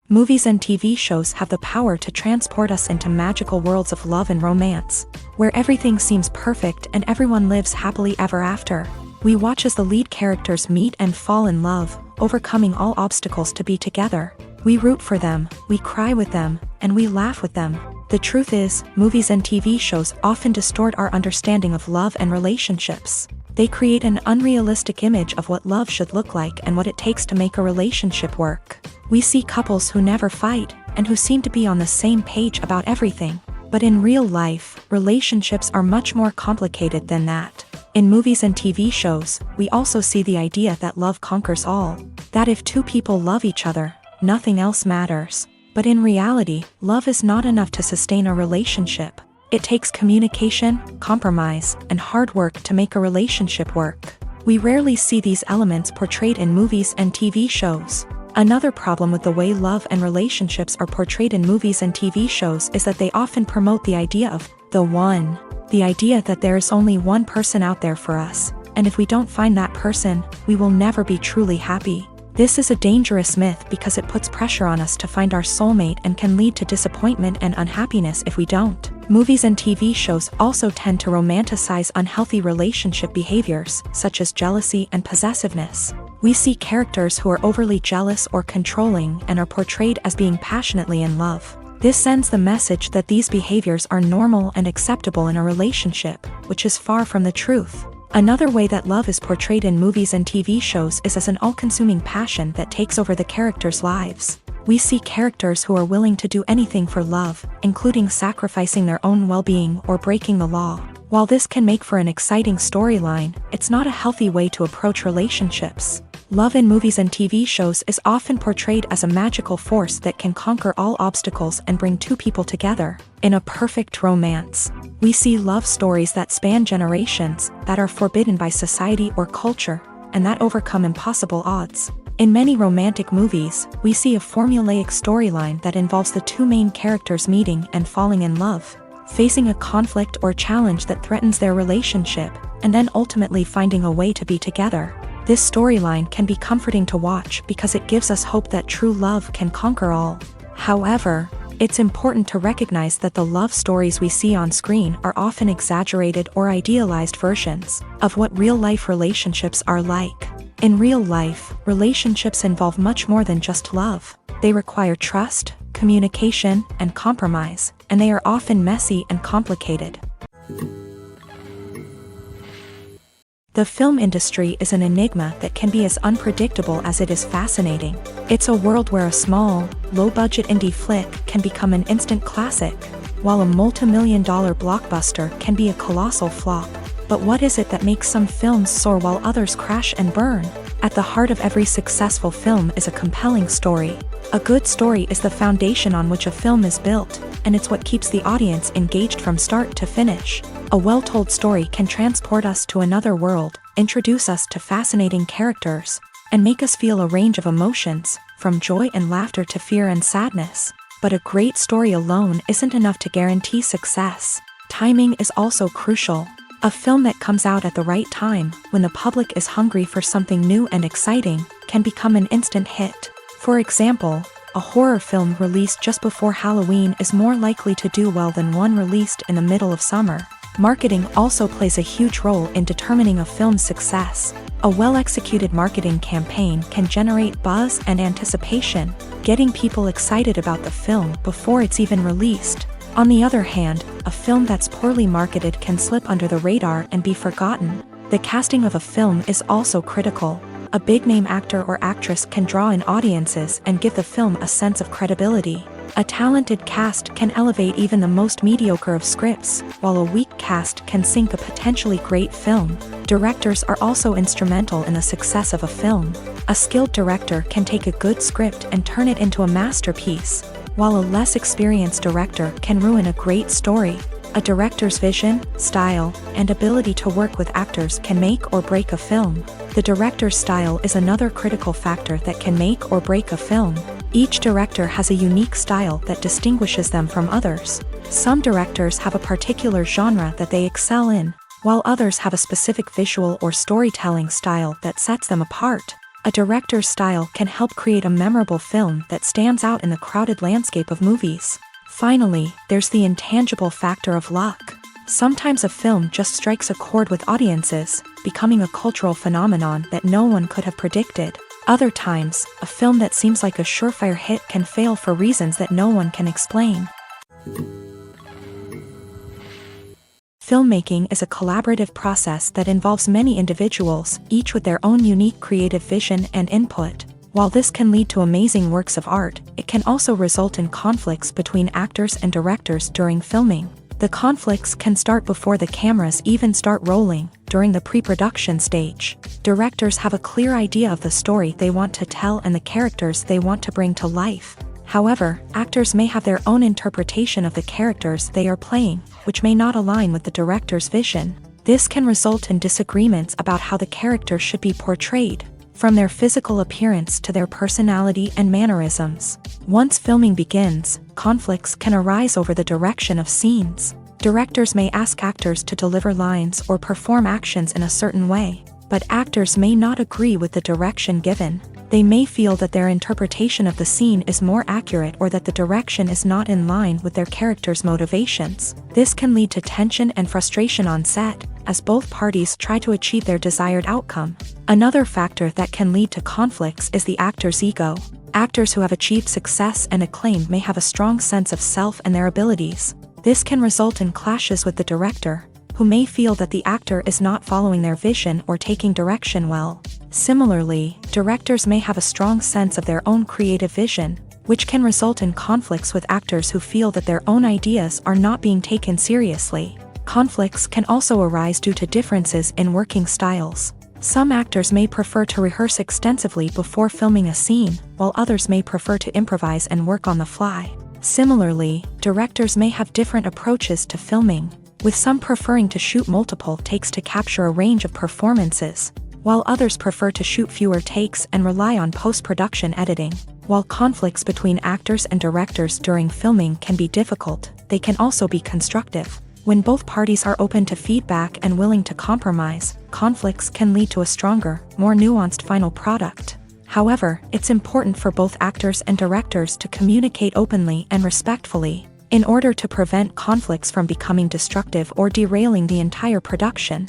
Movies and TV shows have the power to transport us into magical worlds of love and romance, where everything seems perfect and everyone lives happily ever after. We watch as the lead characters meet and fall in love, overcoming all obstacles to be together. We root for them, we cry with them, and we laugh with them. The truth is, movies and TV shows often distort our understanding of love and relationships. They create an unrealistic image of what love should look like and what it takes to make a relationship work. We see couples who never fight, and who seem to be on the same page about everything. But in real life, relationships are much more complicated than that. In movies and TV shows, we also see the idea that love conquers all. That if two people love each other, nothing else matters. But in reality, love is not enough to sustain a relationship. It takes communication, compromise, and hard work to make a relationship work. We rarely see these elements portrayed in movies and TV shows. Another problem with the way love and relationships are portrayed in movies and TV shows is that they often promote the idea of the one. The idea that there is only one person out there for us, and if we don't find that person, we will never be truly happy. This is a dangerous myth because it puts pressure on us to find our soulmate and can lead to disappointment and unhappiness if we don't. Movies and TV shows also tend to romanticize unhealthy relationship behaviors, such as jealousy and possessiveness. We see characters who are overly jealous or controlling and are portrayed as being passionately in love. This sends the message that these behaviors are normal and acceptable in a relationship, which is far from the truth. Another way that love is portrayed in movies and TV shows is as an all-consuming passion that takes over the characters' lives. We see characters who are willing to do anything for love, including sacrificing their own well-being or breaking the law. While this can make for an exciting storyline, it's not a healthy way to approach relationships. Love in movies and TV shows is often portrayed as a magical force that can conquer all obstacles and bring two people together. In a perfect romance, we see love stories that span generations, that are forbidden by society or culture, and that overcome impossible odds. In many romantic movies, we see a formulaic storyline that involves the two main characters meeting and falling in love, facing a conflict or challenge that threatens their relationship, and then ultimately finding a way to be together. This storyline can be comforting to watch because it gives us hope that true love can conquer all. However, it's important to recognize that the love stories we see on screen are often exaggerated or idealized versions of what real-life relationships are like. In real life, relationships involve much more than just love. They require trust, communication, and compromise, and they are often messy and complicated. The film industry is an enigma that can be as unpredictable as it is fascinating. It's a world where a small, low-budget indie flick can become an instant classic, while a multi-million-dollar blockbuster can be a colossal flop. But what is it that makes some films soar while others crash and burn? At the heart of every successful film is a compelling story. A good story is the foundation on which a film is built, and it's what keeps the audience engaged from start to finish. A well-told story can transport us to another world, introduce us to fascinating characters, and make us feel a range of emotions, from joy and laughter to fear and sadness. But a great story alone isn't enough to guarantee success. Timing is also crucial. A film that comes out at the right time, when the public is hungry for something new and exciting, can become an instant hit. For example, a horror film released just before Halloween is more likely to do well than one released in the middle of summer. Marketing also plays a huge role in determining a film's success. A well-executed marketing campaign can generate buzz and anticipation, getting people excited about the film before it's even released. On the other hand, a film that's poorly marketed can slip under the radar and be forgotten. The casting of a film is also critical. A big-name actor or actress can draw in audiences and give the film a sense of credibility. A talented cast can elevate even the most mediocre of scripts, while a weak cast can sink a potentially great film. Directors are also instrumental in the success of a film. A skilled director can take a good script and turn it into a masterpiece, while a less experienced director can ruin a great story. A director's vision, style, and ability to work with actors can make or break a film. The director's style is another critical factor that can make or break a film. Each director has a unique style that distinguishes them from others. Some directors have a particular genre that they excel in, while others have a specific visual or storytelling style that sets them apart. A director's style can help create a memorable film that stands out in the crowded landscape of movies. Finally, there's the intangible factor of luck. Sometimes a film just strikes a chord with audiences, becoming a cultural phenomenon that no one could have predicted. Other times, a film that seems like a surefire hit can fail for reasons that no one can explain. Filmmaking is a collaborative process that involves many individuals, each with their own unique creative vision and input. While this can lead to amazing works of art, it can also result in conflicts between actors and directors during filming. The conflicts can start before the cameras even start rolling, during the pre-production stage. Directors have a clear idea of the story they want to tell and the characters they want to bring to life. However, actors may have their own interpretation of the characters they are playing, which may not align with the director's vision. This can result in disagreements about how the character should be portrayed, from their physical appearance to their personality and mannerisms. Once filming begins, conflicts can arise over the direction of scenes. Directors may ask actors to deliver lines or perform actions in a certain way, but actors may not agree with the direction given. They may feel that their interpretation of the scene is more accurate or that the direction is not in line with their character's motivations. This can lead to tension and frustration on set, as both parties try to achieve their desired outcome. Another factor that can lead to conflicts is the actor's ego. Actors who have achieved success and acclaim may have a strong sense of self and their abilities. This can result in clashes with the director, who may feel that the actor is not following their vision or taking direction well. Similarly, directors may have a strong sense of their own creative vision, which can result in conflicts with actors who feel that their own ideas are not being taken seriously. Conflicts can also arise due to differences in working styles. Some actors may prefer to rehearse extensively before filming a scene, while others may prefer to improvise and work on the fly. Similarly, directors may have different approaches to filming, with some preferring to shoot multiple takes to capture a range of performances, while others prefer to shoot fewer takes and rely on post-production editing. While conflicts between actors and directors during filming can be difficult, they can also be constructive. When both parties are open to feedback and willing to compromise, conflicts can lead to a stronger, more nuanced final product. However, it's important for both actors and directors to communicate openly and respectfully, in order to prevent conflicts from becoming destructive or derailing the entire production.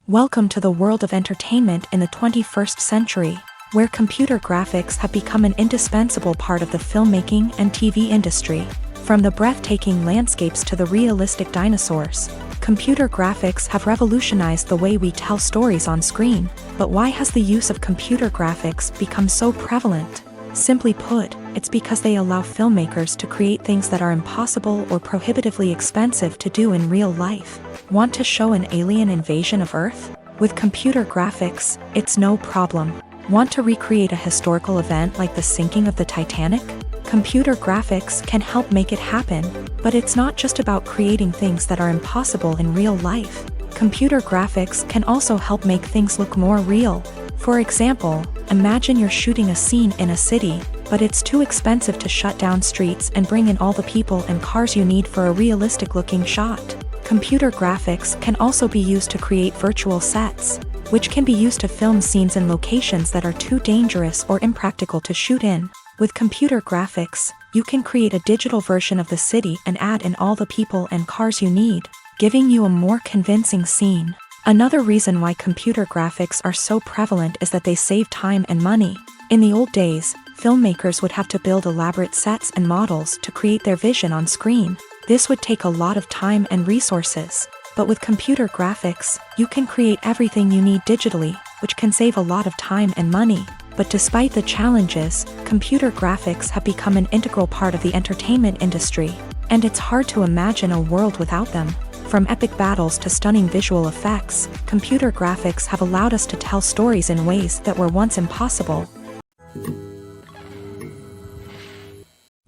Welcome to the world of entertainment in the 21st century, where computer graphics have become an indispensable part of the filmmaking and TV industry. From the breathtaking landscapes to the realistic dinosaurs, computer graphics have revolutionized the way we tell stories on screen. But why has the use of computer graphics become so prevalent? Simply put, it's because they allow filmmakers to create things that are impossible or prohibitively expensive to do in real life. Want to show an alien invasion of Earth? With computer graphics, it's no problem. Want to recreate a historical event like the sinking of the Titanic? Computer graphics can help make it happen, but it's not just about creating things that are impossible in real life. Computer graphics can also help make things look more real. For example, imagine you're shooting a scene in a city, but it's too expensive to shut down streets and bring in all the people and cars you need for a realistic-looking shot. Computer graphics can also be used to create virtual sets, which can be used to film scenes in locations that are too dangerous or impractical to shoot in. With computer graphics, you can create a digital version of the city and add in all the people and cars you need, giving you a more convincing scene. Another reason why computer graphics are so prevalent is that they save time and money. In the old days, filmmakers would have to build elaborate sets and models to create their vision on screen. This would take a lot of time and resources. But with computer graphics, you can create everything you need digitally, which can save a lot of time and money. But despite the challenges, computer graphics have become an integral part of the entertainment industry, and it's hard to imagine a world without them. From epic battles to stunning visual effects, computer graphics have allowed us to tell stories in ways that were once impossible.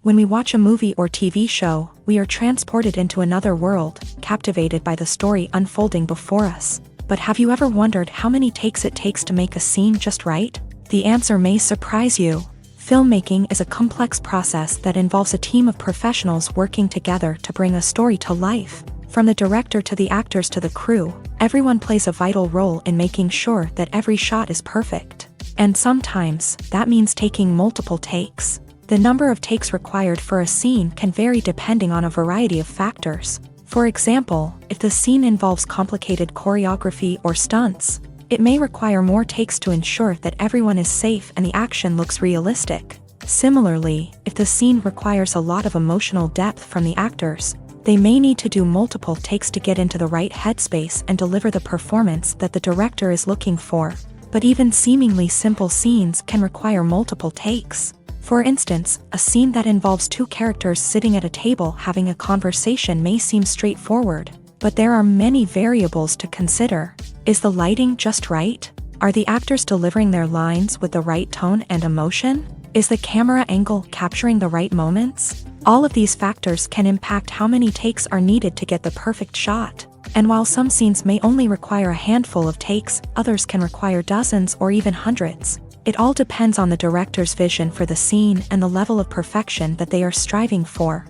When we watch a movie or TV show, we are transported into another world, captivated by the story unfolding before us. But have you ever wondered how many takes it takes to make a scene just right? The answer may surprise you. Filmmaking is a complex process that involves a team of professionals working together to bring a story to life. From the director to the actors to the crew, everyone plays a vital role in making sure that every shot is perfect. And sometimes, that means taking multiple takes. The number of takes required for a scene can vary depending on a variety of factors. For example, if the scene involves complicated choreography or stunts, it may require more takes to ensure that everyone is safe and the action looks realistic. Similarly, if the scene requires a lot of emotional depth from the actors, they may need to do multiple takes to get into the right headspace and deliver the performance that the director is looking for. But even seemingly simple scenes can require multiple takes. For instance, a scene that involves two characters sitting at a table having a conversation may seem straightforward, but there are many variables to consider. Is the lighting just right? Are the actors delivering their lines with the right tone and emotion? Is the camera angle capturing the right moments? All of these factors can impact how many takes are needed to get the perfect shot. And while some scenes may only require a handful of takes, others can require dozens or even hundreds. It all depends on the director's vision for the scene and the level of perfection that they are striving for.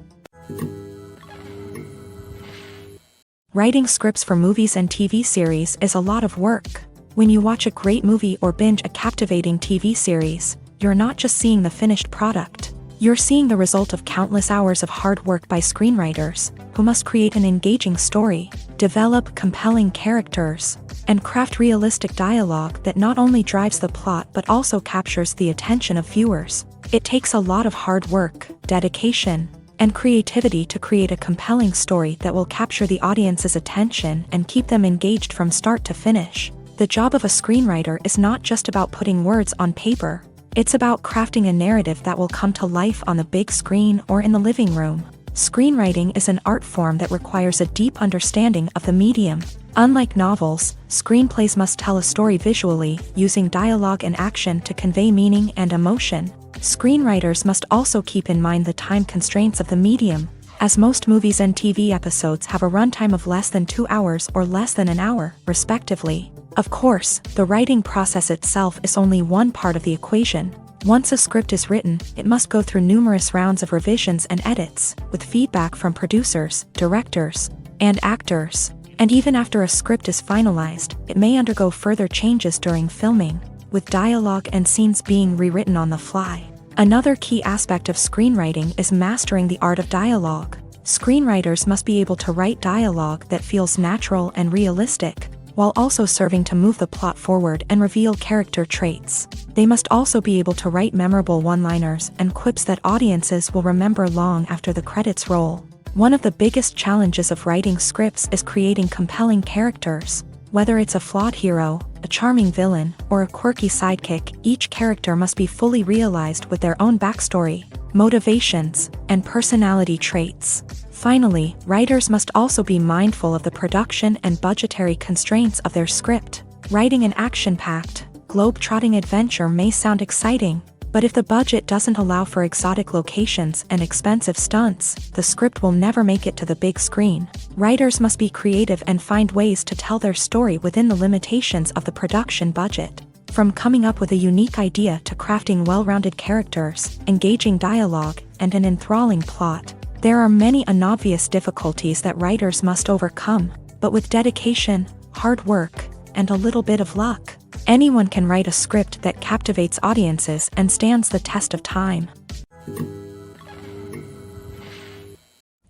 Writing scripts for movies and TV series is a lot of work. When you watch a great movie or binge a captivating TV series, you're not just seeing the finished product. You're seeing the result of countless hours of hard work by screenwriters, who must create an engaging story, develop compelling characters, and craft realistic dialogue that not only drives the plot but also captures the attention of viewers. It takes a lot of hard work, dedication, and creativity to create a compelling story that will capture the audience's attention and keep them engaged from start to finish. The job of a screenwriter is not just about putting words on paper. It's about crafting a narrative that will come to life on the big screen or in the living room. Screenwriting is an art form that requires a deep understanding of the medium. Unlike novels, screenplays must tell a story visually, using dialogue and action to convey meaning and emotion. Screenwriters must also keep in mind the time constraints of the medium, as most movies and TV episodes have a runtime of less than 2 hours or less than an hour, respectively. Of course, the writing process itself is only one part of the equation. Once a script is written, it must go through numerous rounds of revisions and edits, with feedback from producers, directors, and actors. And even after a script is finalized, it may undergo further changes during filming, with dialogue and scenes being rewritten on the fly. Another key aspect of screenwriting is mastering the art of dialogue. Screenwriters must be able to write dialogue that feels natural and realistic, while also serving to move the plot forward and reveal character traits. They must also be able to write memorable one-liners and quips that audiences will remember long after the credits roll. One of the biggest challenges of writing scripts is creating compelling characters. Whether it's a flawed hero, a charming villain, or a quirky sidekick, each character must be fully realized with their own backstory, motivations, and personality traits. Finally, writers must also be mindful of the production and budgetary constraints of their script. Writing an action-packed, globe-trotting adventure may sound exciting, but if the budget doesn't allow for exotic locations and expensive stunts, the script will never make it to the big screen. Writers must be creative and find ways to tell their story within the limitations of the production budget. From coming up with a unique idea to crafting well-rounded characters, engaging dialogue, and an enthralling plot, there are many unobvious difficulties that writers must overcome, but with dedication, hard work, and a little bit of luck, anyone can write a script that captivates audiences and stands the test of time.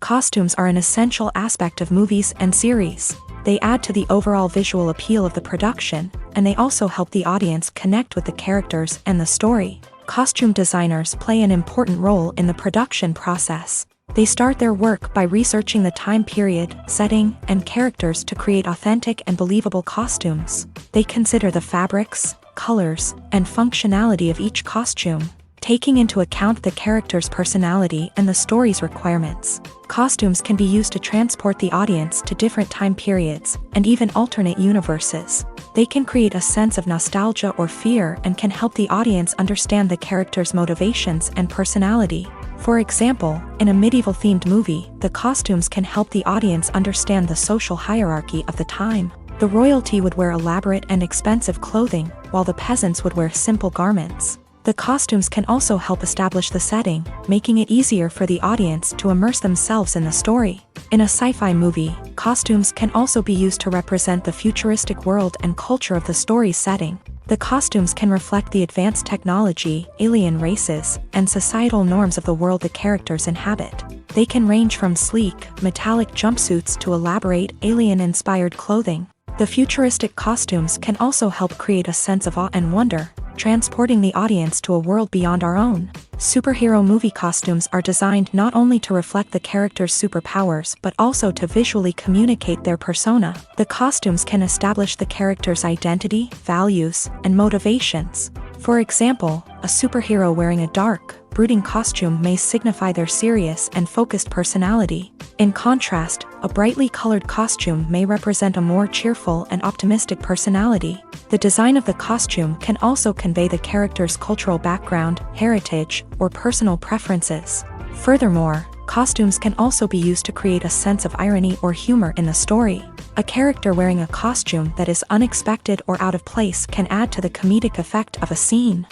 Costumes are an essential aspect of movies and series. They add to the overall visual appeal of the production, and they also help the audience connect with the characters and the story. Costume designers play an important role in the production process. They start their work by researching the time period, setting, and characters to create authentic and believable costumes. They consider the fabrics, colors, and functionality of each costume, taking into account the character's personality and the story's requirements. Costumes can be used to transport the audience to different time periods and even alternate universes. They can create a sense of nostalgia or fear and can help the audience understand the character's motivations and personality. For example, in a medieval-themed movie, the costumes can help the audience understand the social hierarchy of the time. The royalty would wear elaborate and expensive clothing, while the peasants would wear simple garments. The costumes can also help establish the setting, making it easier for the audience to immerse themselves in the story. In a sci-fi movie, costumes can also be used to represent the futuristic world and culture of the story's setting. The costumes can reflect the advanced technology, alien races, and societal norms of the world the characters inhabit. They can range from sleek, metallic jumpsuits to elaborate, alien-inspired clothing. The futuristic costumes can also help create a sense of awe and wonder, transporting the audience to a world beyond our own. Superhero movie costumes are designed not only to reflect the character's superpowers but also to visually communicate their persona. The costumes can establish the character's identity, values, and motivations. For example, a superhero wearing a dark, brooding costume may signify their serious and focused personality. In contrast, a brightly colored costume may represent a more cheerful and optimistic personality. The design of the costume can also convey the character's cultural background, heritage, or personal preferences. Furthermore, costumes can also be used to create a sense of irony or humor in the story. A character wearing a costume that is unexpected or out of place can add to the comedic effect of a scene.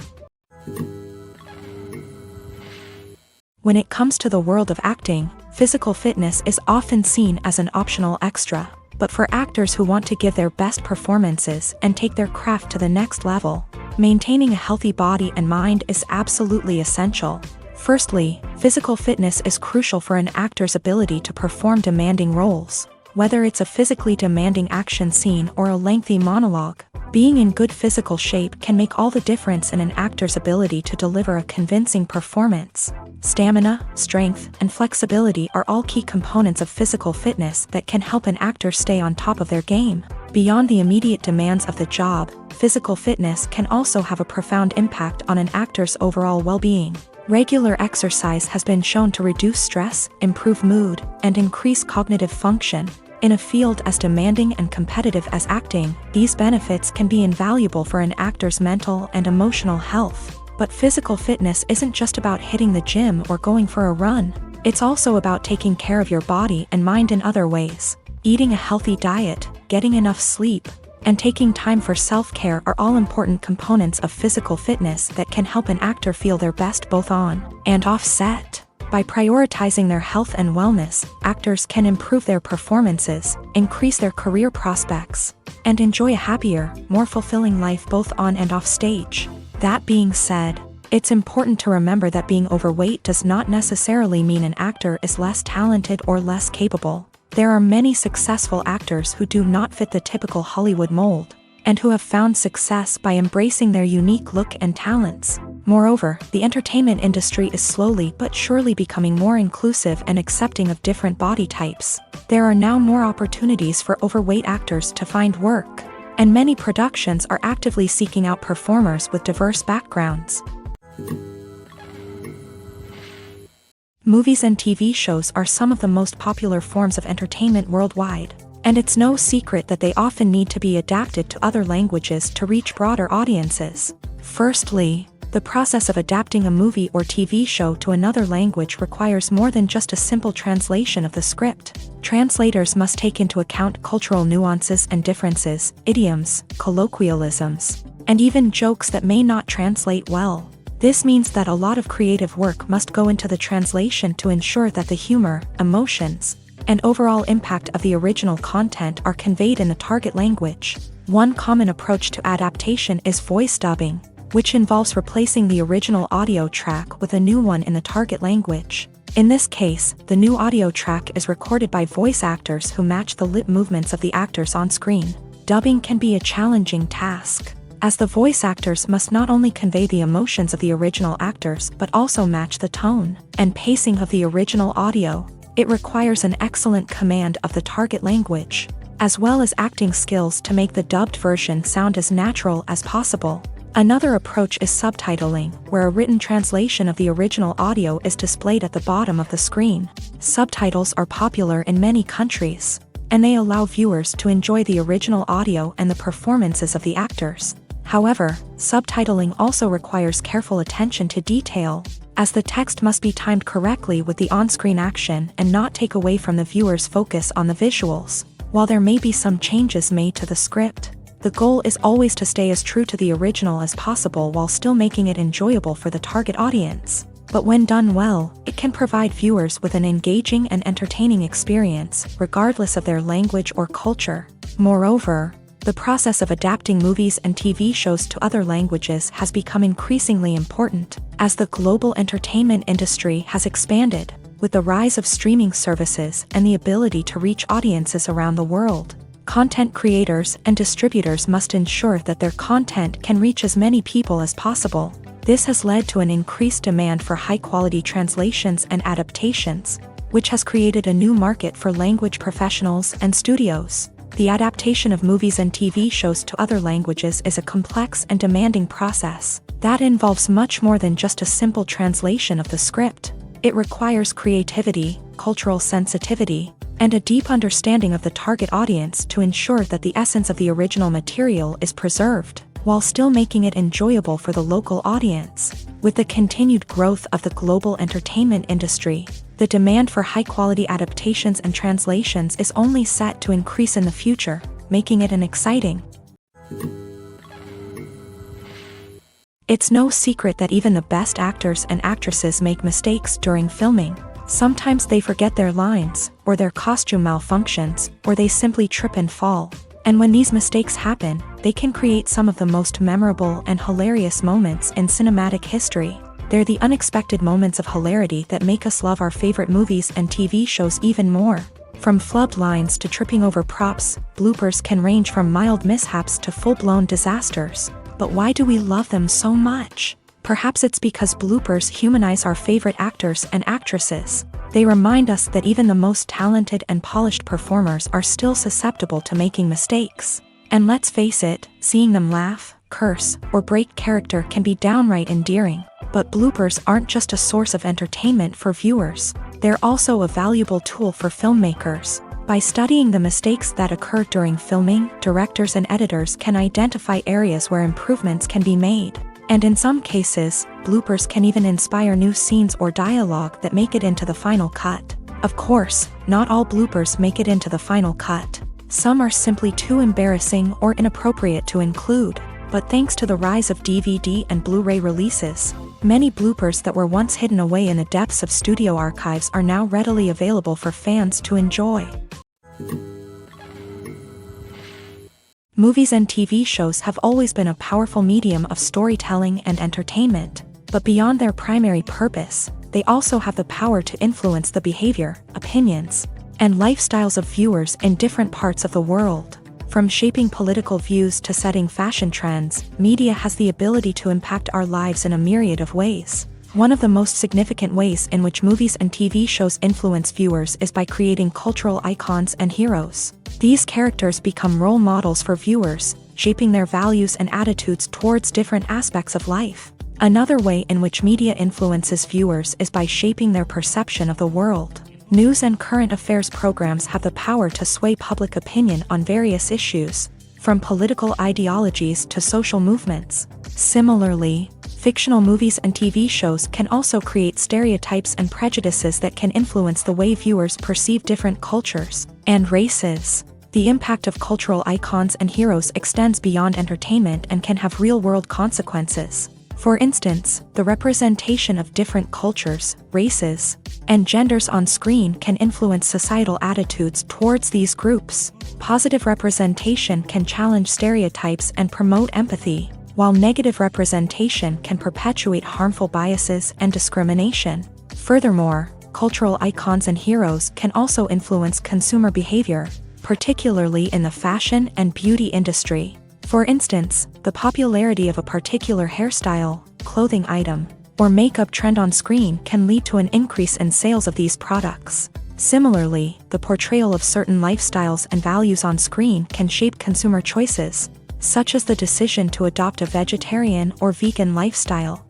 When it comes to the world of acting, physical fitness is often seen as an optional extra. But for actors who want to give their best performances and take their craft to the next level, maintaining a healthy body and mind is absolutely essential. Firstly, physical fitness is crucial for an actor's ability to perform demanding roles. Whether it's a physically demanding action scene or a lengthy monologue, being in good physical shape can make all the difference in an actor's ability to deliver a convincing performance. Stamina, strength, and flexibility are all key components of physical fitness that can help an actor stay on top of their game. Beyond the immediate demands of the job, physical fitness can also have a profound impact on an actor's overall well-being. Regular exercise has been shown to reduce stress, improve mood, and increase cognitive function. In a field as demanding and competitive as acting, these benefits can be invaluable for an actor's mental and emotional health. But physical fitness isn't just about hitting the gym or going for a run. It's also about taking care of your body and mind in other ways. Eating a healthy diet, getting enough sleep, and taking time for self-care are all important components of physical fitness that can help an actor feel their best both on and off set. By prioritizing their health and wellness, actors can improve their performances, increase their career prospects, and enjoy a happier, more fulfilling life both on and off stage. That being said, it's important to remember that being overweight does not necessarily mean an actor is less talented or less capable. There are many successful actors who do not fit the typical Hollywood mold, and who have found success by embracing their unique look and talents. Moreover, the entertainment industry is slowly but surely becoming more inclusive and accepting of different body types. There are now more opportunities for overweight actors to find work, and many productions are actively seeking out performers with diverse backgrounds. Movies and TV shows are some of the most popular forms of entertainment worldwide, and it's no secret that they often need to be adapted to other languages to reach broader audiences. Firstly, The process of adapting a movie or TV show to another language requires more than just a simple translation of the script. Translators must take into account cultural nuances and differences, idioms, colloquialisms, and even jokes that may not translate well. This means that a lot of creative work must go into the translation to ensure that the humor, emotions, and overall impact of the original content are conveyed in the target language. One common approach to adaptation is voice dubbing, which involves replacing the original audio track with a new one in the target language. In this case, the new audio track is recorded by voice actors who match the lip movements of the actors on screen. Dubbing can be a challenging task, as the voice actors must not only convey the emotions of the original actors but also match the tone and pacing of the original audio. It requires an excellent command of the target language, as well as acting skills to make the dubbed version sound as natural as possible. Another approach is subtitling, where a written translation of the original audio is displayed at the bottom of the screen. Subtitles are popular in many countries, and they allow viewers to enjoy the original audio and the performances of the actors. However, subtitling also requires careful attention to detail, as the text must be timed correctly with the on-screen action and not take away from the viewer's focus on the visuals. While there may be some changes made to the script, the goal is always to stay as true to the original as possible while still making it enjoyable for the target audience. But when done well, it can provide viewers with an engaging and entertaining experience, regardless of their language or culture. Moreover, the process of adapting movies and TV shows to other languages has become increasingly important, as the global entertainment industry has expanded, with the rise of streaming services and the ability to reach audiences around the world. Content creators and distributors must ensure that their content can reach as many people as possible. This has led to an increased demand for high-quality translations and adaptations, which has created a new market for language professionals and studios. The adaptation of movies and TV shows to other languages is a complex and demanding process that involves much more than just a simple translation of the script. It requires creativity, cultural sensitivity, and a deep understanding of the target audience to ensure that the essence of the original material is preserved, while still making it enjoyable for the local audience. With the continued growth of the global entertainment industry, the demand for high-quality adaptations and translations is only set to increase in the future, making it an exciting. It's no secret that even the best actors and actresses make mistakes during filming. Sometimes they forget their lines, or their costume malfunctions, or they simply trip and fall. And when these mistakes happen, they can create some of the most memorable and hilarious moments in cinematic history. They're the unexpected moments of hilarity that make us love our favorite movies and TV shows even more. From flubbed lines to tripping over props, bloopers can range from mild mishaps to full-blown disasters. But why do we love them so much? Perhaps it's because bloopers humanize our favorite actors and actresses. They remind us that even the most talented and polished performers are still susceptible to making mistakes. And let's face it, seeing them laugh, curse, or break character can be downright endearing. But bloopers aren't just a source of entertainment for viewers. They're also a valuable tool for filmmakers. By studying the mistakes that occur during filming, directors and editors can identify areas where improvements can be made. And in some cases, bloopers can even inspire new scenes or dialogue that make it into the final cut. Of course, not all bloopers make it into the final cut. Some are simply too embarrassing or inappropriate to include. But thanks to the rise of DVD and Blu-ray releases, many bloopers that were once hidden away in the depths of studio archives are now readily available for fans to enjoy. Movies and TV shows have always been a powerful medium of storytelling and entertainment, but beyond their primary purpose, they also have the power to influence the behavior, opinions, and lifestyles of viewers in different parts of the world. From shaping political views to setting fashion trends, media has the ability to impact our lives in a myriad of ways. One of the most significant ways in which movies and TV shows influence viewers is by creating cultural icons and heroes. These characters become role models for viewers, shaping their values and attitudes towards different aspects of life. Another way in which media influences viewers is by shaping their perception of the world. News and current affairs programs have the power to sway public opinion on various issues, from political ideologies to social movements. Similarly, Fictional movies and TV shows can also create stereotypes and prejudices that can influence the way viewers perceive different cultures and races. The impact of cultural icons and heroes extends beyond entertainment and can have real-world consequences. For instance, the representation of different cultures, races, and genders on screen can influence societal attitudes towards these groups. Positive representation can challenge stereotypes and promote empathy, while negative representation can perpetuate harmful biases and discrimination. Furthermore, cultural icons and heroes can also influence consumer behavior, particularly in the fashion and beauty industry. For instance, the popularity of a particular hairstyle, clothing item, or makeup trend on screen can lead to an increase in sales of these products. Similarly, the portrayal of certain lifestyles and values on screen can shape consumer choices, such as the decision to adopt a vegetarian or vegan lifestyle.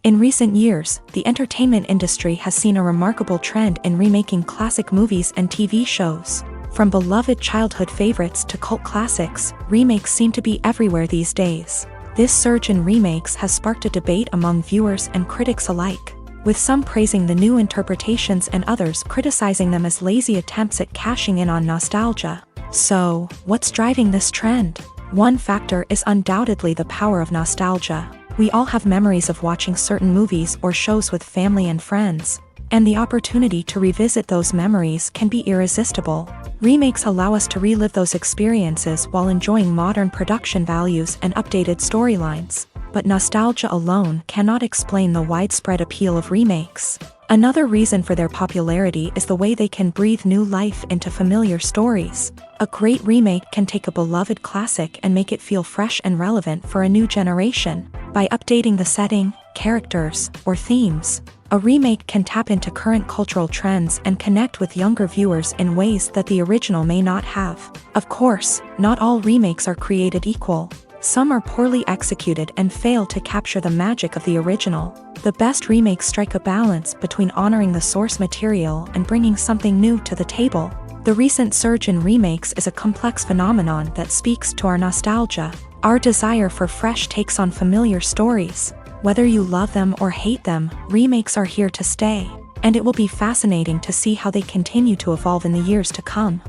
In recent years, the entertainment industry has seen a remarkable trend in remaking classic movies and TV shows. From beloved childhood favorites to cult classics, remakes seem to be everywhere these days. This surge in remakes has sparked a debate among viewers and critics alike, with some praising the new interpretations and others criticizing them as lazy attempts at cashing in on nostalgia. So, what's driving this trend? One factor is undoubtedly the power of nostalgia. We all have memories of watching certain movies or shows with family and friends, and the opportunity to revisit those memories can be irresistible. Remakes allow us to relive those experiences while enjoying modern production values and updated storylines. But nostalgia alone cannot explain the widespread appeal of remakes. Another reason for their popularity is the way they can breathe new life into familiar stories. A great remake can take a beloved classic and make it feel fresh and relevant for a new generation. By updating the setting, characters, or themes, a remake can tap into current cultural trends and connect with younger viewers in ways that the original may not have. Of course, not all remakes are created equal. Some are poorly executed and fail to capture the magic of the original. The best remakes strike a balance between honoring the source material and bringing something new to the table. The recent surge in remakes is a complex phenomenon that speaks to our nostalgia, our desire for fresh takes on familiar stories. Whether you love them or hate them, remakes are here to stay, and it will be fascinating to see how they continue to evolve in the years to come.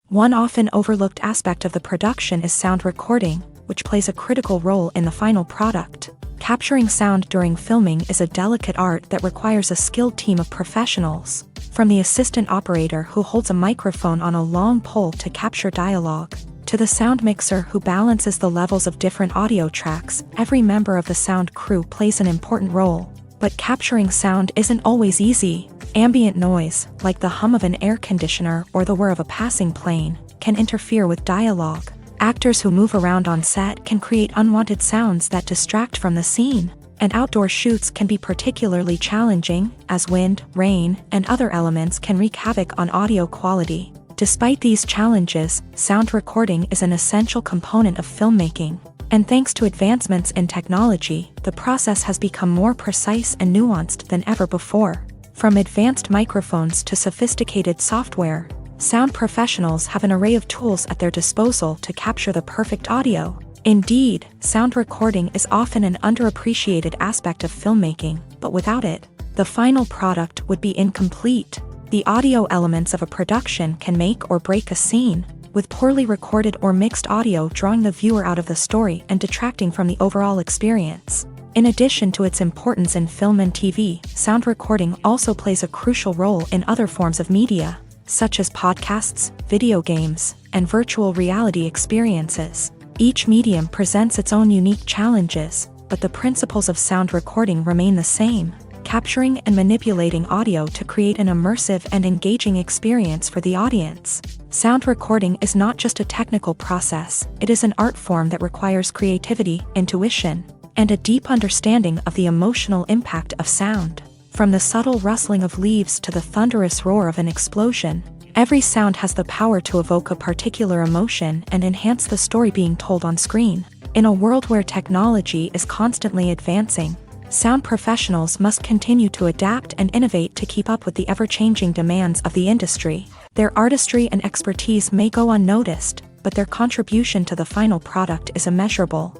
One often overlooked aspect of the production is sound recording, which plays a critical role in the final product. Capturing sound during filming is a delicate art that requires a skilled team of professionals. From the assistant operator who holds a microphone on a long pole to capture dialogue, to the sound mixer who balances the levels of different audio tracks, every member of the sound crew plays an important role. But capturing sound isn't always easy. Ambient noise, like the hum of an air conditioner or the whir of a passing plane, can interfere with dialogue. Actors who move around on set can create unwanted sounds that distract from the scene. And outdoor shoots can be particularly challenging, as wind, rain, and other elements can wreak havoc on audio quality. Despite these challenges, sound recording is an essential component of filmmaking. And thanks to advancements in technology, the process has become more precise and nuanced than ever before. From advanced microphones to sophisticated software, sound professionals have an array of tools at their disposal to capture the perfect audio. Indeed, sound recording is often an underappreciated aspect of filmmaking, but without it, the final product would be incomplete. The audio elements of a production can make or break a scene, with poorly recorded or mixed audio drawing the viewer out of the story and detracting from the overall experience. In addition to its importance in film and TV, sound recording also plays a crucial role in other forms of media, such as podcasts, video games, and virtual reality experiences. Each medium presents its own unique challenges, but the principles of sound recording remain the same, capturing and manipulating audio to create an immersive and engaging experience for the audience. Sound recording is not just a technical process, it is an art form that requires creativity, intuition, and a deep understanding of the emotional impact of sound. From the subtle rustling of leaves to the thunderous roar of an explosion, every sound has the power to evoke a particular emotion and enhance the story being told on screen. In a world where technology is constantly advancing, sound professionals must continue to adapt and innovate to keep up with the ever-changing demands of the industry. Their artistry and expertise may go unnoticed, but their contribution to the final product is immeasurable.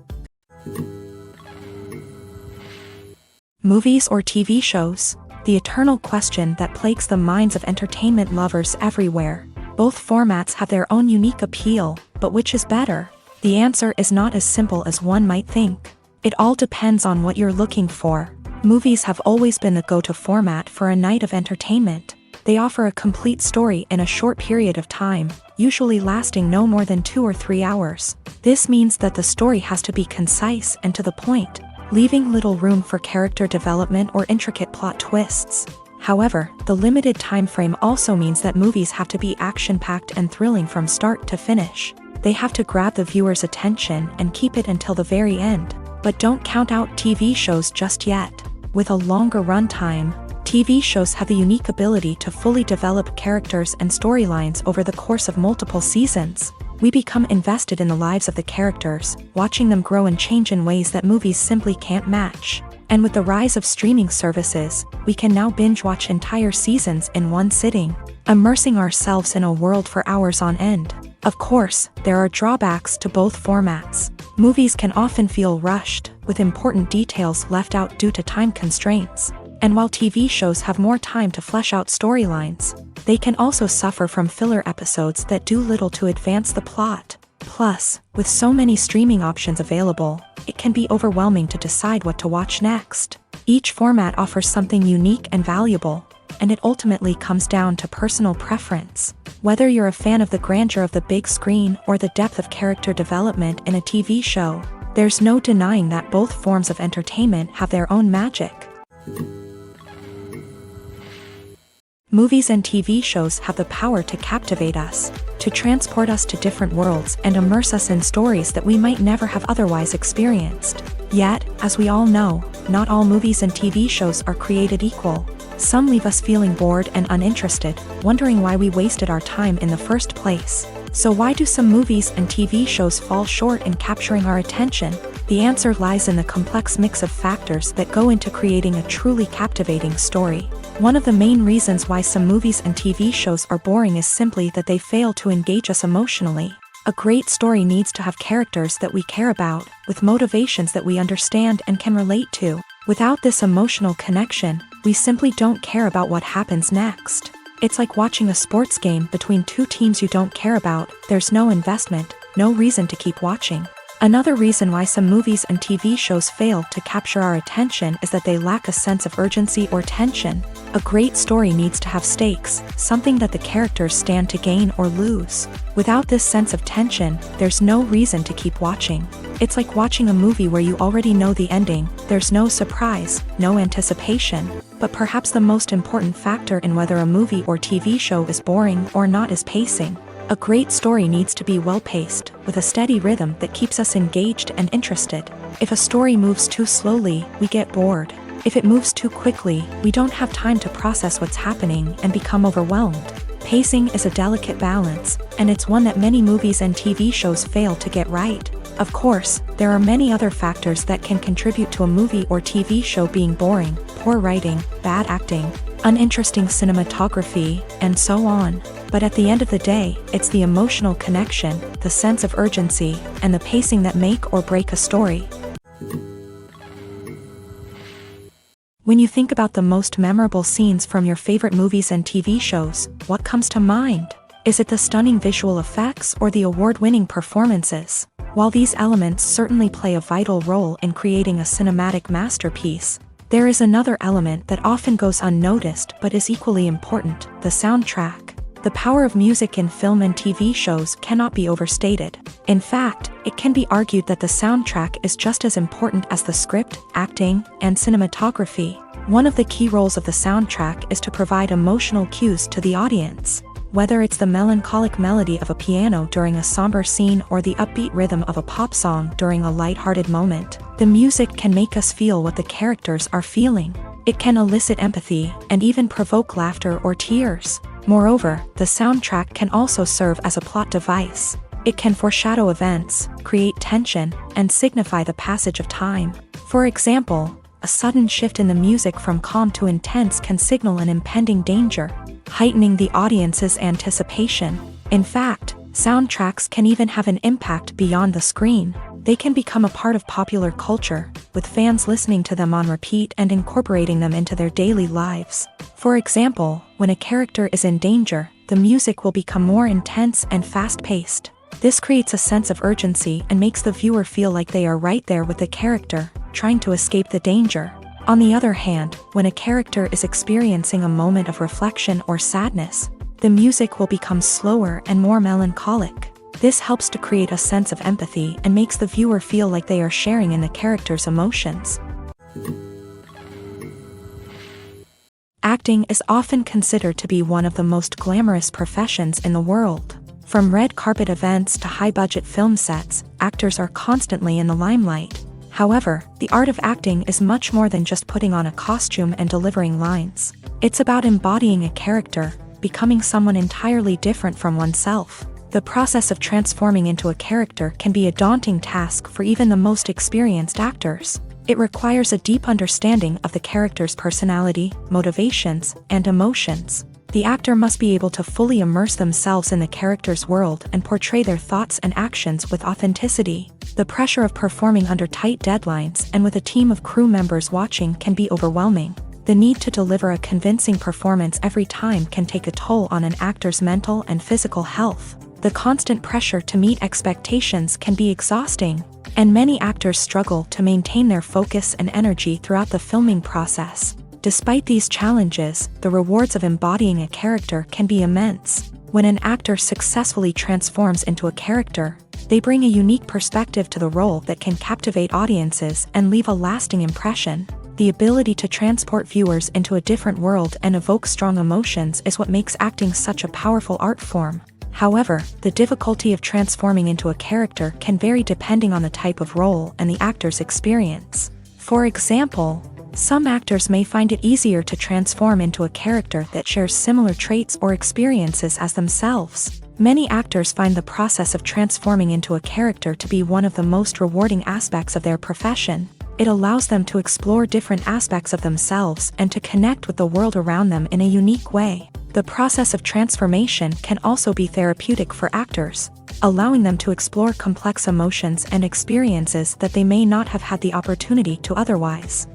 Movies or TV shows? The eternal question that plagues the minds of entertainment lovers everywhere. Both formats have their own unique appeal, but which is better? The answer is not as simple as one might think. It all depends on what you're looking for. Movies have always been the go-to format for a night of entertainment. They offer a complete story in a short period of time, usually lasting no more than 2 or 3 hours. This means that the story has to be concise and to the point, leaving little room for character development or intricate plot twists. However, the limited time frame also means that movies have to be action-packed and thrilling from start to finish. They have to grab the viewer's attention and keep it until the very end. But don't count out TV shows just yet. With a longer runtime, TV shows have the unique ability to fully develop characters and storylines over the course of multiple seasons. We become invested in the lives of the characters, watching them grow and change in ways that movies simply can't match. And with the rise of streaming services, we can now binge-watch entire seasons in one sitting, immersing ourselves in a world for hours on end. Of course, there are drawbacks to both formats. Movies can often feel rushed, with important details left out due to time constraints. And while TV shows have more time to flesh out storylines, they can also suffer from filler episodes that do little to advance the plot. Plus, with so many streaming options available, it can be overwhelming to decide what to watch next. Each format offers something unique and valuable, and it ultimately comes down to personal preference. Whether you're a fan of the grandeur of the big screen or the depth of character development in a TV show, there's no denying that both forms of entertainment have their own magic. Movies and TV shows have the power to captivate us, to transport us to different worlds and immerse us in stories that we might never have otherwise experienced. Yet, as we all know, not all movies and TV shows are created equal. Some leave us feeling bored and uninterested, wondering why we wasted our time in the first place. So why do some movies and TV shows fall short in capturing our attention? The answer lies in the complex mix of factors that go into creating a truly captivating story. One of the main reasons why some movies and TV shows are boring is simply that they fail to engage us emotionally. A great story needs to have characters that we care about, with motivations that we understand and can relate to. Without this emotional connection, we simply don't care about what happens next. It's like watching a sports game between two teams you don't care about. There's no investment, no reason to keep watching. Another reason why some movies and TV shows fail to capture our attention is that they lack a sense of urgency or tension. A great story needs to have stakes, something that the characters stand to gain or lose. Without this sense of tension, there's no reason to keep watching. It's like watching a movie where you already know the ending. There's no surprise, no anticipation. But perhaps the most important factor in whether a movie or TV show is boring or not is pacing. A great story needs to be well-paced, with a steady rhythm that keeps us engaged and interested. If a story moves too slowly, we get bored. If it moves too quickly, we don't have time to process what's happening and become overwhelmed. Pacing is a delicate balance, and it's one that many movies and TV shows fail to get right. Of course, there are many other factors that can contribute to a movie or TV show being boring: poor writing, bad acting, uninteresting cinematography, and so on. But at the end of the day, it's the emotional connection, the sense of urgency, and the pacing that make or break a story. When you think about the most memorable scenes from your favorite movies and TV shows, what comes to mind? Is it the stunning visual effects or the award-winning performances? While these elements certainly play a vital role in creating a cinematic masterpiece, there is another element that often goes unnoticed but is equally important: the soundtrack. The power of music in film and TV shows cannot be overstated. In fact, it can be argued that the soundtrack is just as important as the script, acting, and cinematography. One of the key roles of the soundtrack is to provide emotional cues to the audience. Whether it's the melancholic melody of a piano during a somber scene or the upbeat rhythm of a pop song during a light-hearted moment, the music can make us feel what the characters are feeling. It can elicit empathy and even provoke laughter or tears. Moreover, the soundtrack can also serve as a plot device. It can foreshadow events, create tension, and signify the passage of time. For example, a sudden shift in the music from calm to intense can signal an impending danger, heightening the audience's anticipation. In fact, Soundtracks can even have an impact beyond the screen. They can become a part of popular culture, with fans listening to them on repeat and incorporating them into their daily lives. For example, when a character is in danger, the music will become more intense and fast-paced. This creates a sense of urgency and makes the viewer feel like they are right there with the character, trying to escape the danger. On the other hand, when a character is experiencing a moment of reflection or sadness, the music will become slower and more melancholic. This helps to create a sense of empathy and makes the viewer feel like they are sharing in the character's emotions. Acting is often considered to be one of the most glamorous professions in the world. From red carpet events to high-budget film sets, actors are constantly in the limelight. However, the art of acting is much more than just putting on a costume and delivering lines. It's about embodying a character, becoming someone entirely different from oneself. The process of transforming into a character can be a daunting task for even the most experienced actors. It requires a deep understanding of the character's personality, motivations, and emotions. The actor must be able to fully immerse themselves in the character's world and portray their thoughts and actions with authenticity. The pressure of performing under tight deadlines and with a team of crew members watching can be overwhelming. The need to deliver a convincing performance every time can take a toll on an actor's mental and physical health. The constant pressure to meet expectations can be exhausting, and many actors struggle to maintain their focus and energy throughout the filming process. Despite these challenges, the rewards of embodying a character can be immense. When an actor successfully transforms into a character, they bring a unique perspective to the role that can captivate audiences and leave a lasting impression. The ability to transport viewers into a different world and evoke strong emotions is what makes acting such a powerful art form. However, the difficulty of transforming into a character can vary depending on the type of role and the actor's experience. For example, some actors may find it easier to transform into a character that shares similar traits or experiences as themselves. Many actors find the process of transforming into a character to be one of the most rewarding aspects of their profession. It allows them to explore different aspects of themselves and to connect with the world around them in a unique way. The process of transformation can also be therapeutic for actors, allowing them to explore complex emotions and experiences that they may not have had the opportunity to otherwise.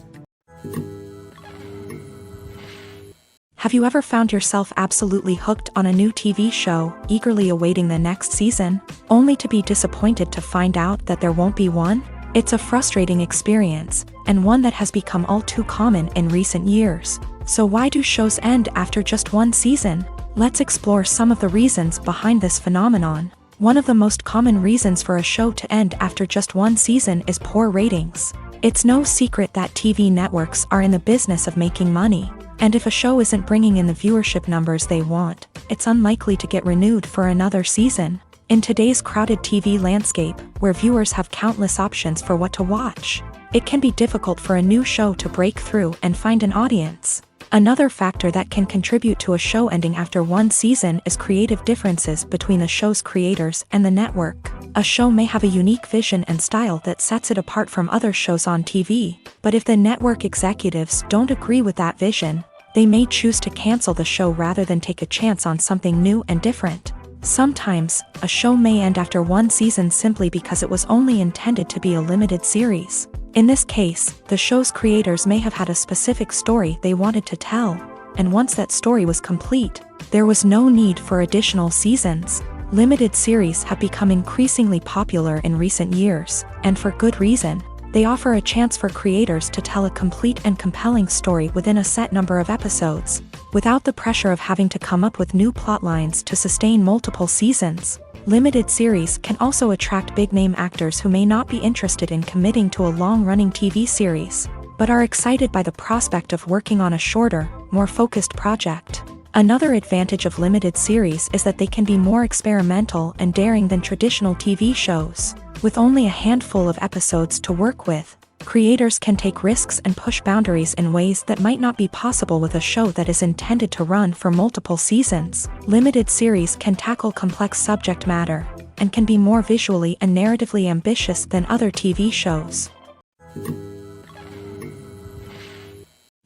Have you ever found yourself absolutely hooked on a new TV show, eagerly awaiting the next season, only to be disappointed to find out that there won't be one? It's a frustrating experience, and one that has become all too common in recent years. So why do shows end after just one season? Let's explore some of the reasons behind this phenomenon. One of the most common reasons for a show to end after just one season is poor ratings. It's no secret that TV networks are in the business of making money, and if a show isn't bringing in the viewership numbers they want, it's unlikely to get renewed for another season. In today's crowded TV landscape, where viewers have countless options for what to watch, it can be difficult for a new show to break through and find an audience. Another factor that can contribute to a show ending after one season is creative differences between the show's creators and the network. A show may have a unique vision and style that sets it apart from other shows on TV, but if the network executives don't agree with that vision, they may choose to cancel the show rather than take a chance on something new and different. Sometimes, a show may end after one season simply because it was only intended to be a limited series. In this case, the show's creators may have had a specific story they wanted to tell, and once that story was complete, there was no need for additional seasons. Limited series have become increasingly popular in recent years, and for good reason. They offer a chance for creators to tell a complete and compelling story within a set number of episodes, without the pressure of having to come up with new plotlines to sustain multiple seasons. Limited series can also attract big-name actors who may not be interested in committing to a long-running TV series, but are excited by the prospect of working on a shorter, more focused project. Another advantage of limited series is that they can be more experimental and daring than traditional TV shows. With only a handful of episodes to work with, creators can take risks and push boundaries in ways that might not be possible with a show that is intended to run for multiple seasons. Limited series can tackle complex subject matter, and can be more visually and narratively ambitious than other TV shows.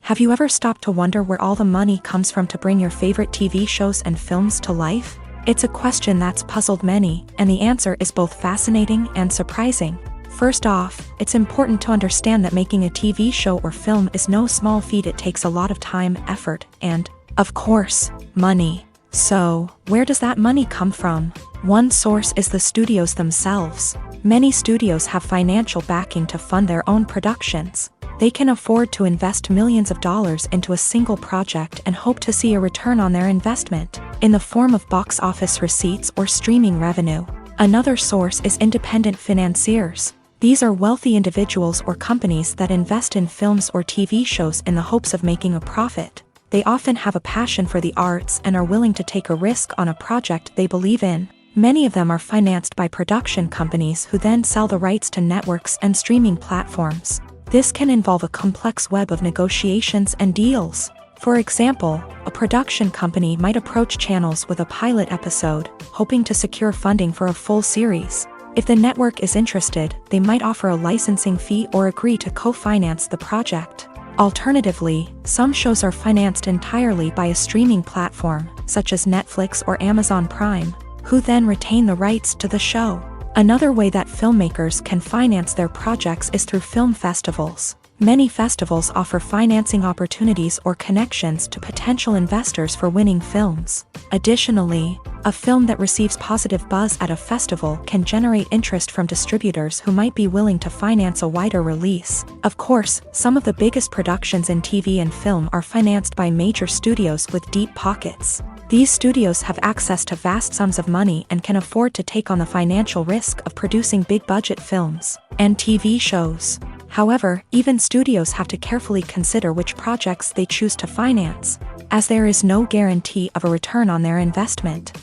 Have you ever stopped to wonder where all the money comes from to bring your favorite TV shows and films to life? It's a question that's puzzled many, and the answer is both fascinating and surprising. First off, it's important to understand that making a TV show or film is no small feat. It takes a lot of time, effort, and, of course, money. So, where does that money come from? One source is the studios themselves. Many studios have financial backing to fund their own productions. They can afford to invest millions of dollars into a single project and hope to see a return on their investment, in the form of box office receipts or streaming revenue. Another source is independent financiers. These are wealthy individuals or companies that invest in films or TV shows in the hopes of making a profit. They often have a passion for the arts and are willing to take a risk on a project they believe in. Many of them are financed by production companies who then sell the rights to networks and streaming platforms. This can involve a complex web of negotiations and deals. For example, a production company might approach channels with a pilot episode, hoping to secure funding for a full series. If the network is interested, they might offer a licensing fee or agree to co-finance the project. Alternatively, some shows are financed entirely by a streaming platform, such as Netflix or Amazon Prime, who then retain the rights to the show. Another way that filmmakers can finance their projects is through film festivals. Many festivals offer financing opportunities or connections to potential investors for winning films. Additionally, a film that receives positive buzz at a festival can generate interest from distributors who might be willing to finance a wider release. Of course, some of the biggest productions in TV and film are financed by major studios with deep pockets. These studios have access to vast sums of money and can afford to take on the financial risk of producing big-budget films and TV shows. However, even studios have to carefully consider which projects they choose to finance, as there is no guarantee of a return on their investment.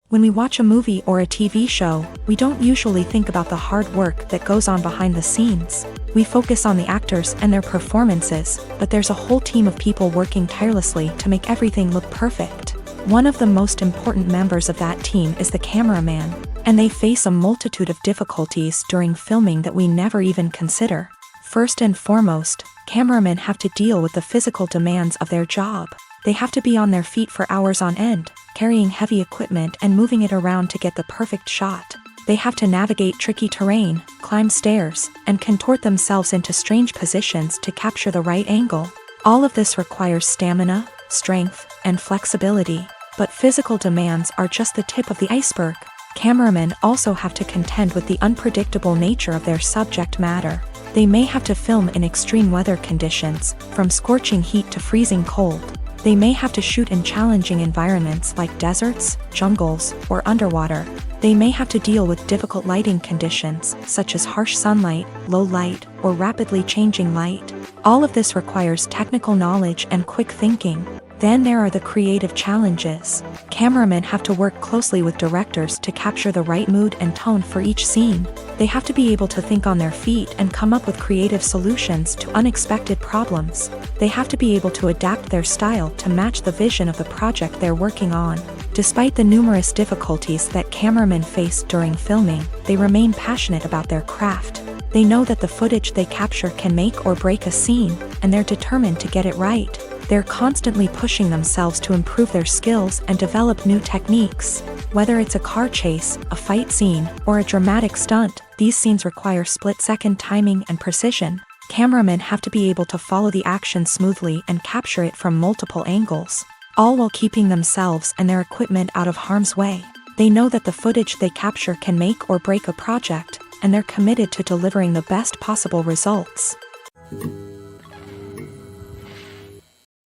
When we watch a movie or a TV show, we don't usually think about the hard work that goes on behind the scenes. We focus on the actors and their performances, but there's a whole team of people working tirelessly to make everything look perfect. One of the most important members of that team is the cameraman, and they face a multitude of difficulties during filming that we never even consider. First and foremost, cameramen have to deal with the physical demands of their job. They have to be on their feet for hours on end, carrying heavy equipment and moving it around to get the perfect shot. They have to navigate tricky terrain, climb stairs, and contort themselves into strange positions to capture the right angle. All of this requires stamina, strength, and flexibility. But physical demands are just the tip of the iceberg. Cameramen also have to contend with the unpredictable nature of their subject matter. They may have to film in extreme weather conditions, from scorching heat to freezing cold. They may have to shoot in challenging environments like deserts, jungles, or underwater. They may have to deal with difficult lighting conditions, such as harsh sunlight, low light, or rapidly changing light. All of this requires technical knowledge and quick thinking. Then there are the creative challenges. Cameramen have to work closely with directors to capture the right mood and tone for each scene. They have to be able to think on their feet and come up with creative solutions to unexpected problems. They have to be able to adapt their style to match the vision of the project they're working on. Despite the numerous difficulties that cameramen face during filming, they remain passionate about their craft. They know that the footage they capture can make or break a scene, and they're determined to get it right. They're constantly pushing themselves to improve their skills and develop new techniques. Whether it's a car chase, a fight scene, or a dramatic stunt, these scenes require split-second timing and precision. Cameramen have to be able to follow the action smoothly and capture it from multiple angles, all while keeping themselves and their equipment out of harm's way. They know that the footage they capture can make or break a project, and they're committed to delivering the best possible results.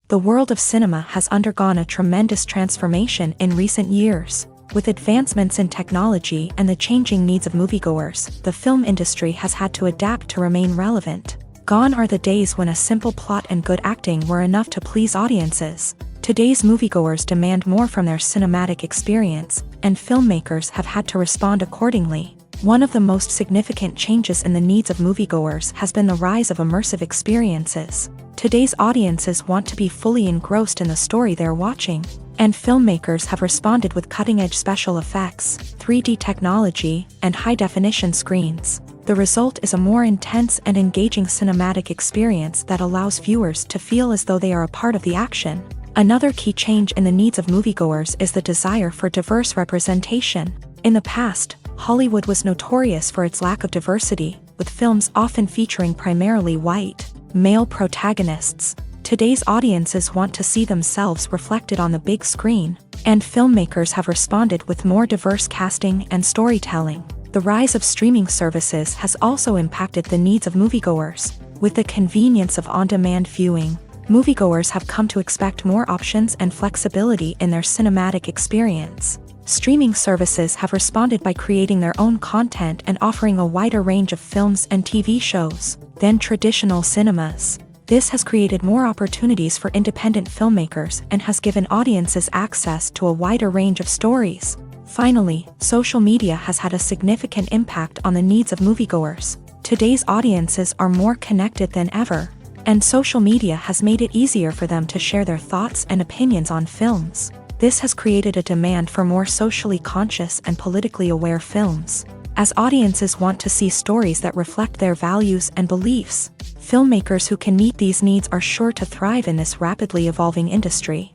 The world of cinema has undergone a tremendous transformation in recent years. With advancements in technology and the changing needs of moviegoers, the film industry has had to adapt to remain relevant. Gone are the days when a simple plot and good acting were enough to please audiences. Today's moviegoers demand more from their cinematic experience, and filmmakers have had to respond accordingly. One of the most significant changes in the needs of moviegoers has been the rise of immersive experiences. Today's audiences want to be fully engrossed in the story they're watching, and filmmakers have responded with cutting-edge special effects, 3D technology, and high-definition screens. The result is a more intense and engaging cinematic experience that allows viewers to feel as though they are a part of the action. Another key change in the needs of moviegoers is the desire for diverse representation. In the past, Hollywood was notorious for its lack of diversity, with films often featuring primarily white, male protagonists. Today's audiences want to see themselves reflected on the big screen, and filmmakers have responded with more diverse casting and storytelling. The rise of streaming services has also impacted the needs of moviegoers. With the convenience of on-demand viewing, moviegoers have come to expect more options and flexibility in their cinematic experience. Streaming services have responded by creating their own content and offering a wider range of films and TV shows than traditional cinemas. This has created more opportunities for independent filmmakers and has given audiences access to a wider range of stories. Finally, social media has had a significant impact on the needs of moviegoers. Today's audiences are more connected than ever, and social media has made it easier for them to share their thoughts and opinions on films. This has created a demand for more socially conscious and politically aware films. As audiences want to see stories that reflect their values and beliefs, filmmakers who can meet these needs are sure to thrive in this rapidly evolving industry.